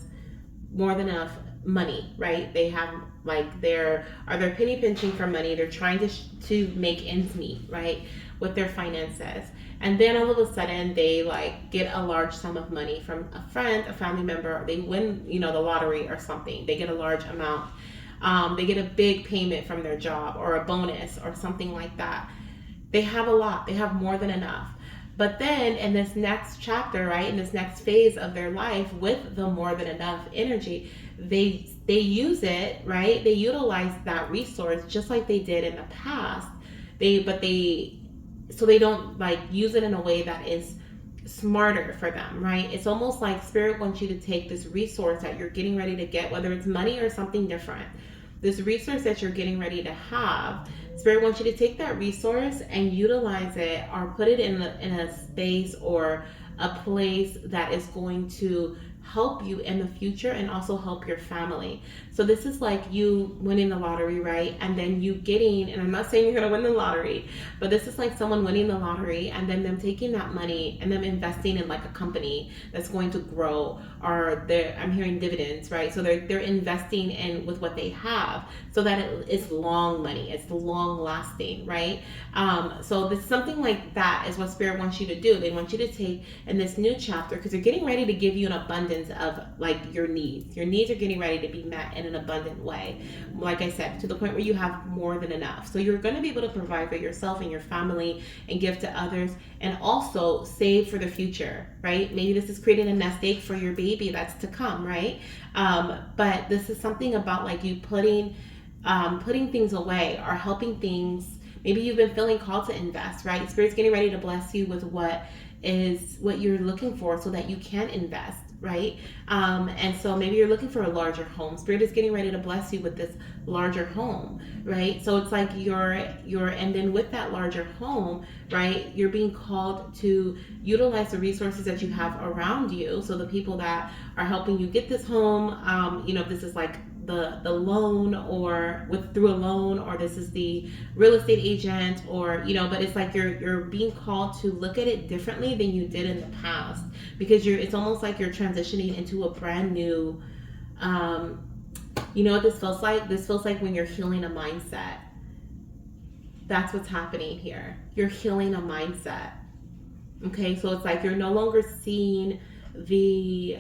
more than enough money, right? They have like they're penny pinching for money. They're trying to make ends meet, right, with their finances. And then all of a sudden they like get a large sum of money from a friend, a family member, or they win, the lottery or something. They get a large amount. They get a big payment from their job or a bonus or something like that. They have a lot. They have more than enough. But then in this next chapter, right, in this next phase of their life with the more than enough energy, they use it, right? They utilize that resource just like they did in the past. So they don't like use it in a way that is smarter for them, right? It's almost like spirit wants you to take this resource that you're getting ready to get, whether it's money or something different. This resource that you're getting ready to have, spirit wants you to take that resource and utilize it or put it in a space or a place that is going to help you in the future and also help your family. So this is like you winning the lottery, right? And then you getting, and I'm not saying you're going to win the lottery, but this is like someone winning the lottery and then them taking that money and them investing in like a company that's going to grow, or I'm hearing dividends, right? So they're investing in with what they have so that it's long money, it's long lasting, right? So this something like that is what spirit wants you to do. They want you to take in this new chapter because they're getting ready to give you an abundance of like your needs. Your needs are getting ready to be met in an abundant way. Like I said, to the point where you have more than enough. So you're going to be able to provide for yourself and your family and give to others and also save for the future, right? Maybe this is creating a nest egg for your baby that's to come, right? But this is something about like you putting things away or helping things. Maybe you've been feeling called to invest, right? Spirit's getting ready to bless you with what you're looking for so that you can invest, right? And so maybe you're looking for a larger home. Spirit is getting ready to bless you with this larger home, right? So it's like and then with that larger home, right, you're being called to utilize the resources that you have around you. So the people that are helping you get this home, if this is like the loan or through a loan, or this is the real estate agent, or but it's like you're being called to look at it differently than you did in the past, because it's almost like you're transitioning into a brand new what this feels like? This feels like when you're healing a mindset. That's what's happening here. You're healing a mindset. Okay, so it's like you're no longer seeing the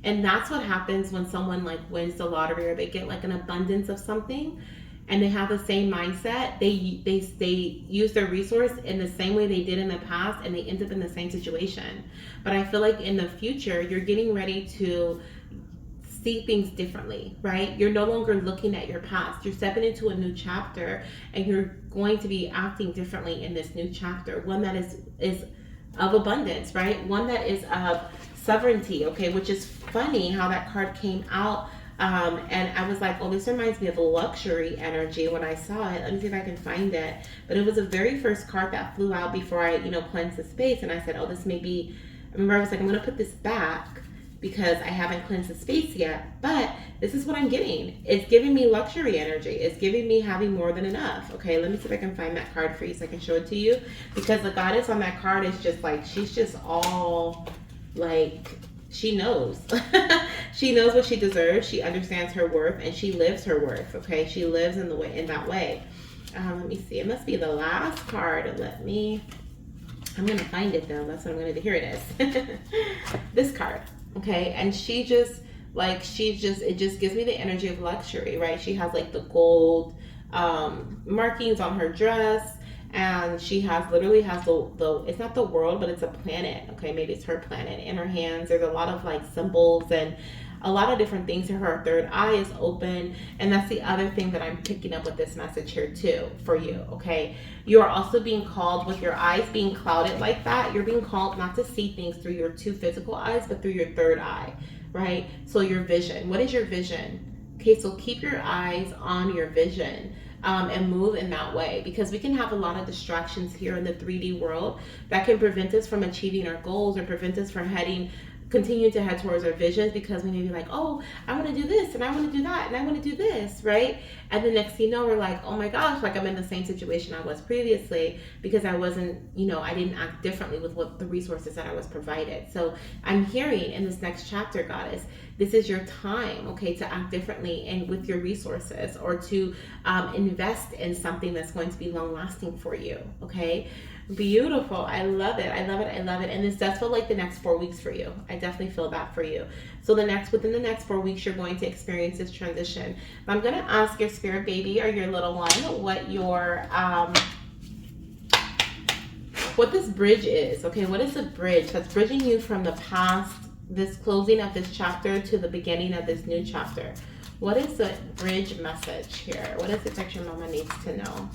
and that's what happens when someone like wins the lottery or they get like an abundance of something and they have the same mindset. They use their resource in the same way they did in the past and they end up in the same situation. But I feel like in the future, you're getting ready to see things differently, right? You're no longer looking at your past. You're stepping into a new chapter and you're going to be acting differently in this new chapter. One that is of abundance, right? One that is of sovereignty, okay? Which is funny how that card came out. And I was like, oh, this reminds me of luxury energy when I saw it. Let me see if I can find it. But it was the very first card that flew out before I, cleansed the space. And I said, oh, this may be, I remember I was like, I'm going to put this back because I haven't cleansed the space yet. But this is what I'm getting. It's giving me luxury energy. It's giving me having more than enough. Okay, let me see if I can find that card for you so I can show it to you. Because the goddess on that card is just like, she's just all like, she knows. She knows what she deserves. She understands her worth and she lives her worth. Okay, she lives in that way. Let me see. It must be the last card. I'm gonna find it though. That's what I'm gonna do. Here it is. This card. Okay, and it just gives me the energy of luxury, right? She has like the gold markings on her dress. And she literally has the it's not the world, but it's a planet. Okay, maybe it's her planet in her hands. There's a lot of like symbols and a lot of different things. Her third eye is open, and that's the other thing that I'm picking up with this message here too for you. Okay, you are also being called, with your eyes being clouded like that, you're being called not to see things through your two physical eyes, but through your third eye, right? So your vision. What is your vision? Okay, so keep your eyes on your vision. And move in that way, because we can have a lot of distractions here in the 3D world that can prevent us from achieving our goals or prevent us from heading continue to head towards our visions, because we may be like, oh, I want to do this and I want to do that and I want to do this, right? And the next thing you know, we're like, oh my gosh, like I'm in the same situation I was previously, because I wasn't, I didn't act differently with what the resources that I was provided. So I'm hearing in this next chapter, Goddess, this is your time, okay, to act differently and with your resources, or to invest in something that's going to be long lasting for you, okay? Beautiful. I love it. I love it. I love it. And this does feel like the next 4 weeks for you. I definitely feel that for you. So within the next 4 weeks, you're going to experience this transition. I'm going to ask your spirit baby or your little one what this bridge is. Okay, what is the bridge that's bridging you from the past, this closing of this chapter, to the beginning of this new chapter? What is the bridge message here? What is the picture mama needs to know?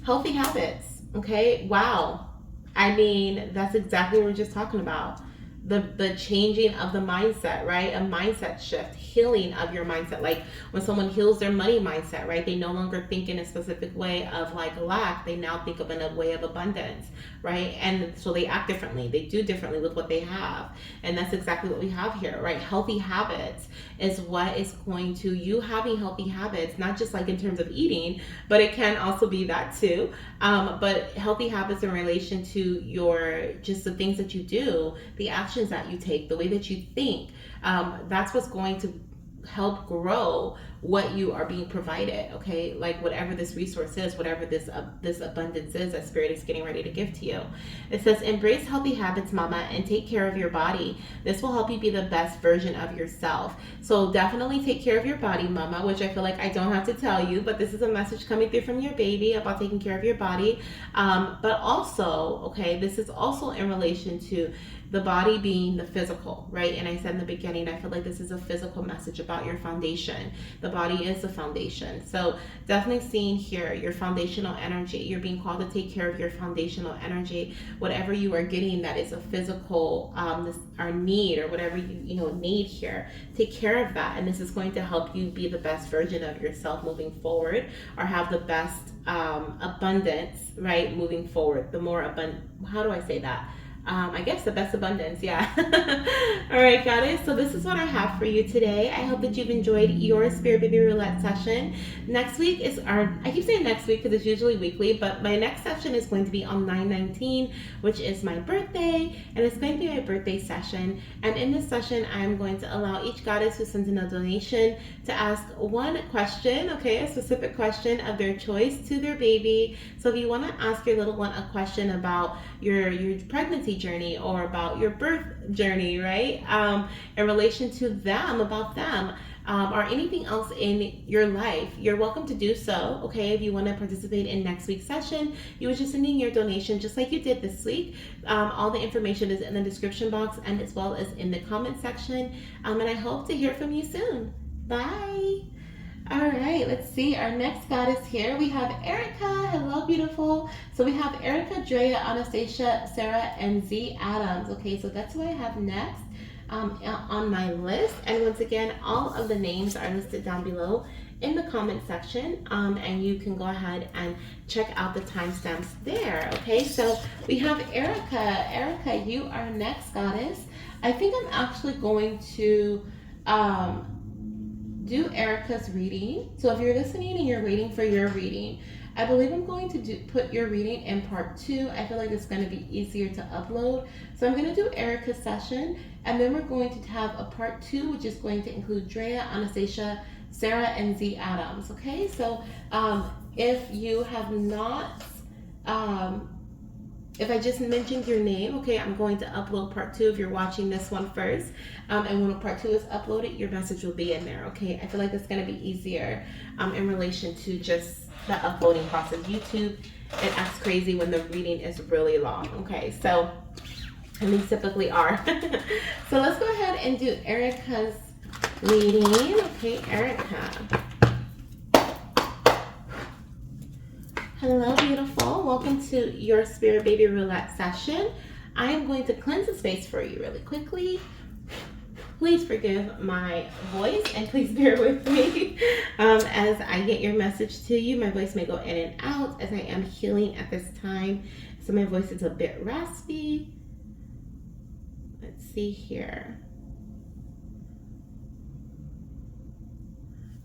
Healthy habits. Okay, wow. I mean, that's exactly what we're just talking about. The changing of the mindset, right? A mindset shift, healing of your mindset. Like when someone heals their money mindset, right? They no longer think in a specific way of like lack. They now think of in a way of abundance, right? And so they act differently. They do differently with what they have. And that's exactly what we have here, right? Healthy habits is what is going to, you having healthy habits, not just like in terms of eating, but it can also be that too. But healthy habits in relation to just the things that you do, the actions that you take, the way that you think, that's what's going to help grow what you are being provided, okay? Like whatever this resource is, whatever this abundance is that Spirit is getting ready to give to you. It says, embrace healthy habits, mama, and take care of your body. This will help you be the best version of yourself. So definitely take care of your body, mama, which I feel like I don't have to tell you, but this is a message coming through from your baby about taking care of your body. But also, okay, this is also in relation to the body being the physical, right? And I said in the beginning, I feel like this is a physical message about your foundation. The body is the foundation. So definitely seeing here your foundational energy. You're being called to take care of your foundational energy. Whatever you are getting that is a physical our need, or whatever you need here, take care of that. And this is going to help you be the best version of yourself moving forward, or have the best abundance, right? Moving forward, the more abundant, how do I say that? I guess the best abundance, yeah. All right, Goddess. So this is what I have for you today. I hope that you've enjoyed your Spirit Baby Roulette session. Next week is I keep saying next week because it's usually weekly, but my next session is going to be on 9/19, which is my birthday, and it's going to be my birthday session. And in this session, I'm going to allow each goddess who sends in a donation to ask one question, okay, a specific question of their choice to their baby. So if you want to ask your little one a question about your pregnancy journey, or about your birth journey, right? In relation to them, about them, or anything else in your life, you're welcome to do so, okay? If you want to participate in next week's session, you would just send in your donation just like you did this week. All the information is in the description box, and as well as in the comment section. And I hope to hear from you soon. Bye. All right, let's see our next goddess here. We have Erika. Hello, beautiful. So we have Erika, Drea, Anastasia, Sarah, and Z Adams. Okay, so that's who I have next on my list. And once again, all of the names are listed down below in the comment section, and you can go ahead and check out the timestamps there. Okay, so we have Erika. Erika, you are next, goddess. I think I'm actually going to do Erika's reading. So if you're listening and you're waiting for your reading, I believe I'm going to put your reading in part 2. I feel like it's going to be easier to upload. So I'm going to do Erika's session, and then we're going to have a part 2, which is going to include Drea, Anastasia, Sarah, and Z Adams. Okay, so if you have not, if I just mentioned your name, okay, I'm going to upload part 2 if you're watching this one first. And when part 2 is uploaded, your message will be in there, okay? I feel like it's going to be easier in relation to just the uploading process. YouTube, it acts crazy when the reading is really long, okay? So, and these typically are. So let's go ahead and do Erika's reading. Okay, Erika. Hello, beautiful. Welcome to your Spirit Baby Roulette session. I am going to cleanse the space for you really quickly. Please forgive my voice and please bear with me as I get your message to you. My voice may go in and out as I am healing at this time, so my voice is a bit raspy. Let's see here.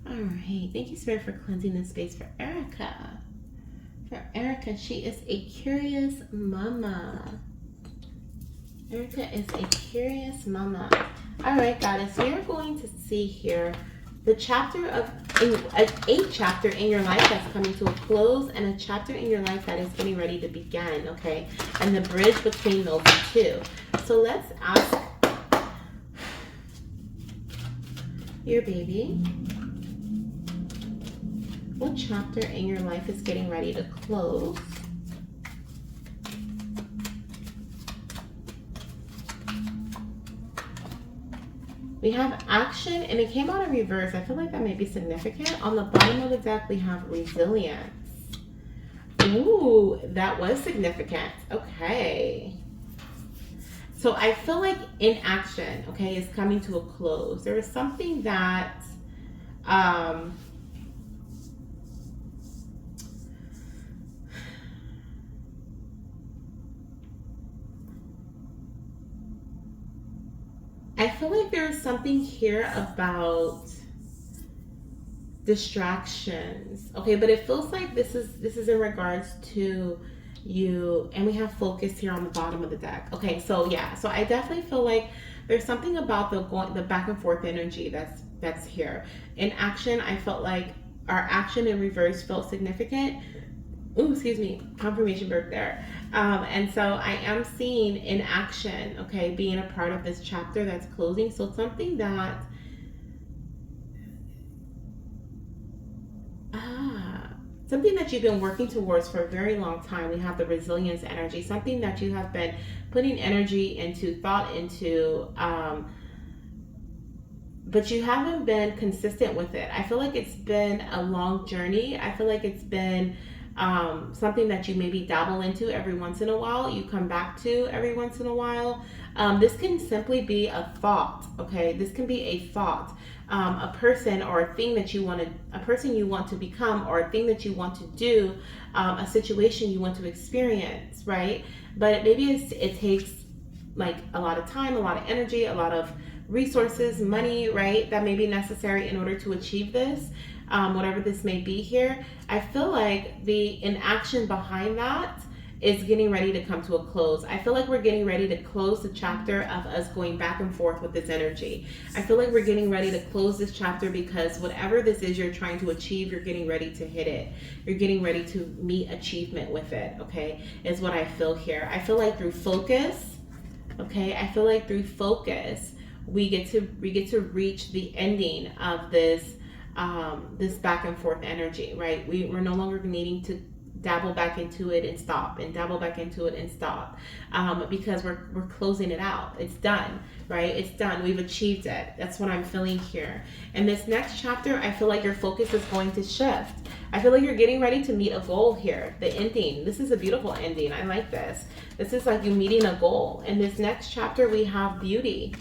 All right, thank you, Spirit, for cleansing this space for Erika. For Erika, she is a curious mama. Erika is a curious mama. All right, Goddess, we are going to see here the chapter of a chapter in your life that's coming to a close, and a chapter in your life that is getting ready to begin. Okay, and the bridge between those two. So let's ask your baby, what chapter in your life is getting ready to close? We have action, and it came out in reverse. I feel like that may be significant. On the bottom of the deck, we have resilience. Ooh, that was significant. Okay. So I feel like inaction, okay, is coming to a close. There is something that I feel like there's something here about distractions, okay, but it feels like this is in regards to you, and we have focus here on the bottom of the deck. Okay, so yeah, so I definitely feel like there's something about the back and forth energy that's here. In action, I felt like our action in reverse felt significant. Ooh, excuse me, confirmation birth there. And so I am seeing in action, okay, being a part of this chapter that's closing. So something that, something that you've been working towards for a very long time. We have the resilience energy, something that you have been putting energy into, thought into, but you haven't been consistent with it. I feel like it's been a long journey. I feel like it's been something that you maybe dabble into every once in a while, you come back to every once in a while. This can simply be a thought, okay? This can be a thought, a person or a thing that you want to, a person you want to become, or a thing that you want to do, a situation you want to experience, right? But maybe it takes like a lot of time, a lot of energy, a lot of resources, money, right? That may be necessary in order to achieve this. Whatever this may be here, I feel like the inaction behind that is getting ready to come to a close. I feel like we're getting ready to close the chapter of us going back and forth with this energy. I feel like we're getting ready to close this chapter because whatever this is you're trying to achieve, you're getting ready to hit it. You're getting ready to meet achievement with it, okay, is what I feel here. I feel like through focus, okay, I feel like through focus, we get to reach the ending of this this back and forth energy, right? We're no longer needing to dabble back into it and stop, and dabble back into it and stop, because we're closing it out. It's done, right? It's done. We've achieved it. That's what I'm feeling here. And this next chapter, I feel like your focus is going to shift. I feel like you're getting ready to meet a goal here. The ending. This is a beautiful ending. I like this. This is like you meeting a goal. In this next chapter, we have beauty.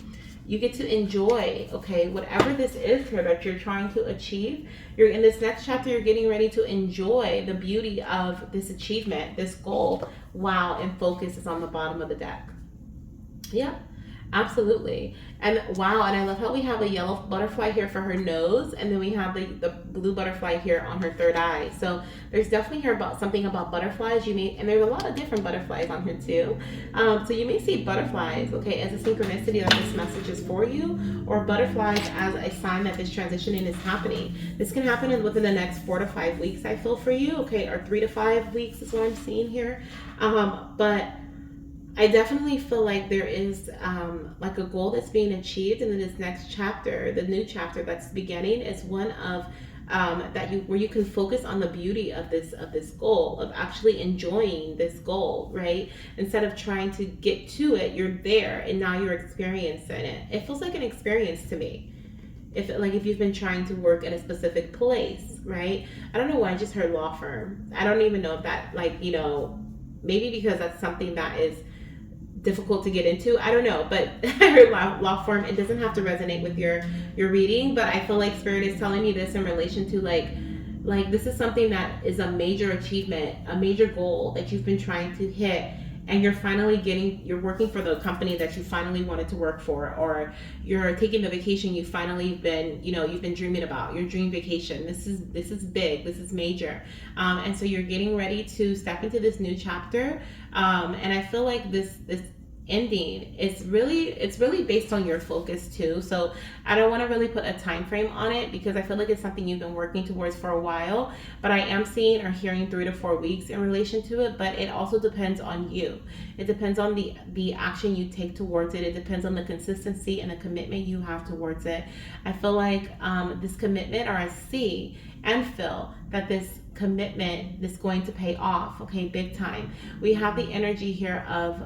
You get to enjoy, okay, whatever this is here that you're trying to achieve. You're in this next chapter, you're getting ready to enjoy the beauty of this achievement, this goal. Wow, and focus is on the bottom of the deck. Yeah, absolutely. And wow, and I love how we have a yellow butterfly here for her nose, and then we have the blue butterfly here on her third eye. So there's definitely here about something about butterflies. And there's a lot of different butterflies on here too. So you may see butterflies, okay, as a synchronicity that this message is for you, or butterflies as a sign that this transitioning is happening. This can happen within the next 4 to 5 weeks, I feel, for you, okay, or 3 to 5 weeks is what I'm seeing here. But I definitely feel like there is like a goal that's being achieved, and then this next chapter, the new chapter that's beginning, is one of where you can focus on the beauty of this goal, of actually enjoying this goal, right? Instead of trying to get to it, you're there, and now you're experiencing it. It feels like an experience to me. If you've been trying to work at a specific place, right? I don't know why I just heard law firm. I don't even know if that, maybe because that's something that is difficult to get into. I don't know, but I heard law form. It doesn't have to resonate with your reading, but I feel like Spirit is telling me this in relation to like this is something that is a major achievement, a major goal that you've been trying to hit, and you're working for the company that you finally wanted to work for, or you're taking the vacation you've been dreaming about, your dream vacation. This is big, this is major, and so you're getting ready to step into this new chapter, and I feel like this ending, it's really based on your focus too. So I don't want to really put a time frame on it, because I feel like it's something you've been working towards for a while, but I am seeing or hearing 3 to 4 weeks in relation to it. But it also depends on you. It depends on the action you take towards it. It depends on the consistency and the commitment you have towards it. I feel like this commitment, or I see and feel that this commitment is going to pay off, okay, big time. We have the energy here of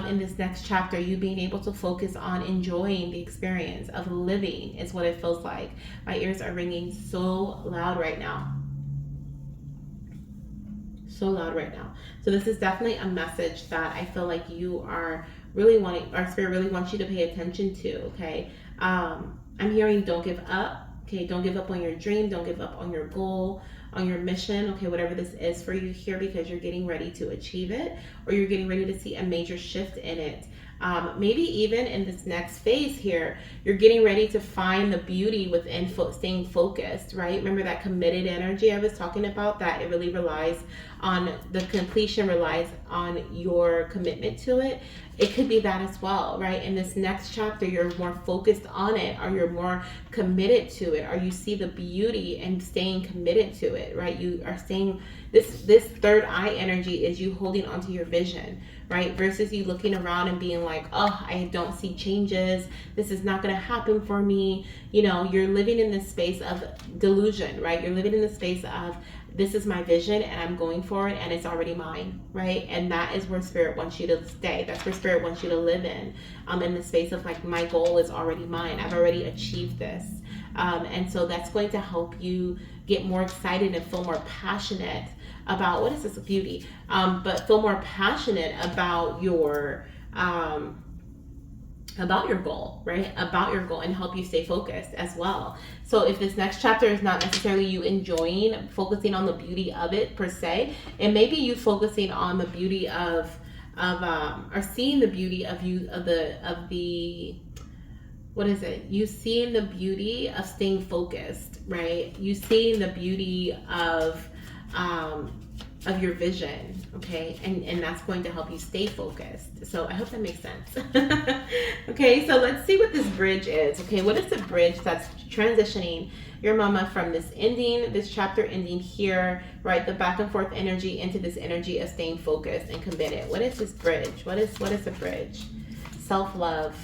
in this next chapter, you being able to focus on enjoying the experience of living is what it feels like. My ears are ringing so loud right now. So loud right now. So this is definitely a message that I feel like you are really wanting, our Spirit really wants you to pay attention to, okay? I'm hearing don't give up, okay? Don't give up on your dream. Don't give up on your goal, on your mission, okay, whatever this is for you here, because you're getting ready to achieve it, or you're getting ready to see a major shift in it. Maybe even in this next phase here, you're getting ready to find the beauty within staying focused, right? Remember that committed energy I was talking about, that it really relies on the completion, relies on your commitment to it. It could be that as well, right? In this next chapter, you're more focused on it, or you're more committed to it, or you see the beauty and staying committed to it, right? You are staying, this third eye energy is you holding onto your vision, right? Versus you looking around and being like, oh, I don't see changes. This is not going to happen for me. You know, you're living in this space of delusion, right? You're living in the space of, this is my vision and I'm going for it and it's already mine, right? And that is where Spirit wants you to stay. That's where Spirit wants you to live in the space of like, my goal is already mine. I've already achieved this. And so that's going to help you get more excited and feel more passionate about, what is this, beauty? But feel more passionate about your goal, right? About your goal, and help you stay focused as well. So if this next chapter is not necessarily you enjoying, focusing on the beauty of it per se, it may be you focusing on the beauty of or seeing the beauty of the what is it? You seeing the beauty of staying focused, right? You seeing the beauty of your vision, okay? And that's going to help you stay focused. So I hope that makes sense. Okay, so let's see what this bridge is. Okay, what is the bridge that's transitioning your mama from this ending, this chapter ending here, right? The back and forth energy into this energy of staying focused and committed. What is this bridge? What is the bridge? Self-love.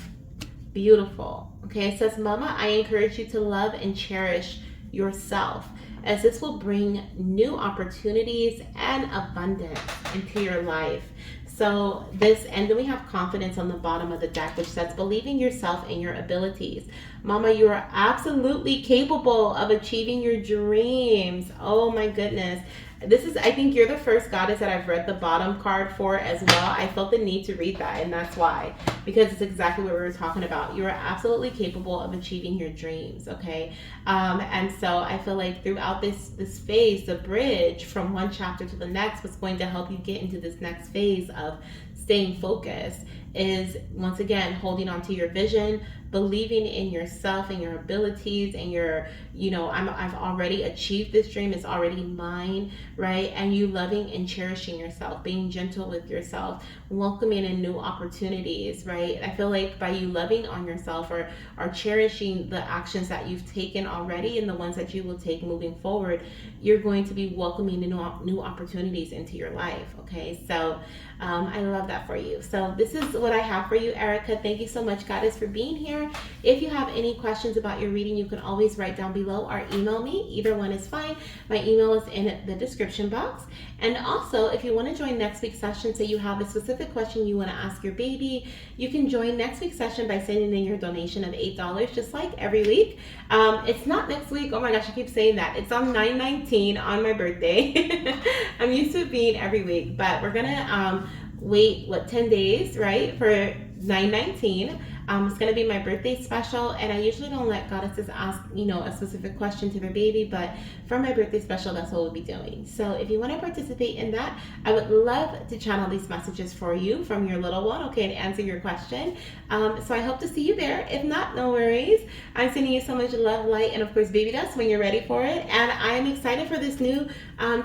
Beautiful. Okay, it says, Mama, I encourage you to love and cherish yourself, as this will bring new opportunities and abundance into your life. So this, and then we have confidence on the bottom of the deck, which says, believe in yourself and your abilities. Mama, you are absolutely capable of achieving your dreams. Oh my goodness. This is, I think you're the first goddess that I've read the bottom card for as well. I felt the need to read that, and that's why, because it's exactly what we were talking about. You are absolutely capable of achieving your dreams, okay? And so I feel like throughout this phase, the bridge from one chapter to the next, what's going to help you get into this next phase of staying focused is, once again, holding on to your vision, believing in yourself and your abilities and your, I've already achieved this dream. It's already mine, right? And you loving and cherishing yourself, being gentle with yourself, welcoming in new opportunities, right? I feel like by you loving on yourself or cherishing the actions that you've taken already and the ones that you will take moving forward, you're going to be welcoming new opportunities into your life, okay? So I love that for you. So this is what I have for you, Erika. Thank you so much, Goddess, for being here. If you have any questions about your reading, you can always write down below or email me. Either one is fine. My email is in the description box. And also, if you want to join next week's session, say you have a specific question you want to ask your baby, you can join next week's session by sending in your donation of $8, just like every week. It's not next week. Oh my gosh, I keep saying that. It's on 9/19 on my birthday. I'm used to it being every week, but we're gonna wait, 10 days, right, for 919. It's going to be my birthday special, and I usually don't let goddesses ask, a specific question to their baby, but for my birthday special, that's what we'll be doing. So if you want to participate in that, I would love to channel these messages for you from your little one, okay, and answer your question. So I hope to see you there. If not, no worries. I'm sending you so much love, light, and of course, baby dust when you're ready for it. And I am excited for this new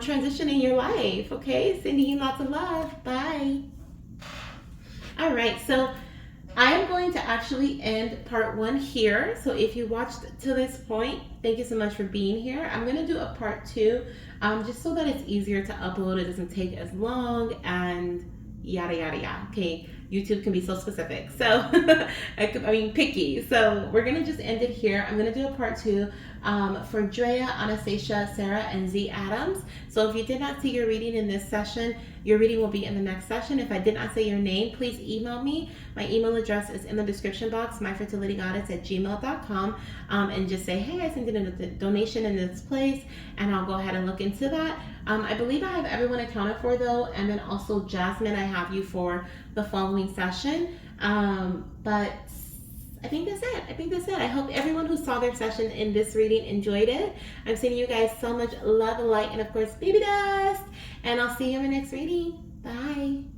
transition in your life, okay? Sending you lots of love. Bye. All right, so I am going to actually end part 1 here. So if you watched to this point, thank you so much for being here. I'm going to do a part 2 just so that it's easier to upload. It doesn't take as long and yada, yada, yada. Okay, YouTube can be so specific. So, picky. So we're going to just end it here. I'm going to do a part 2 for Drea, Anastasia, Sarah, and Z Adams. So if you did not see your reading in this session, your reading will be in the next session. If I did not say your name, please email me. My email address is in the description box, myfertilitygoddess@gmail.com, and just say, hey, I sent in a donation in this place, and I'll go ahead and look into that. I believe I have everyone accounted for, though, and then also Jasmine, I have you for the following session. But I think that's it. I hope everyone who saw their session in this reading enjoyed it. I'm sending you guys so much love and light, and of course, baby dust. And I'll see you in the next reading. Bye.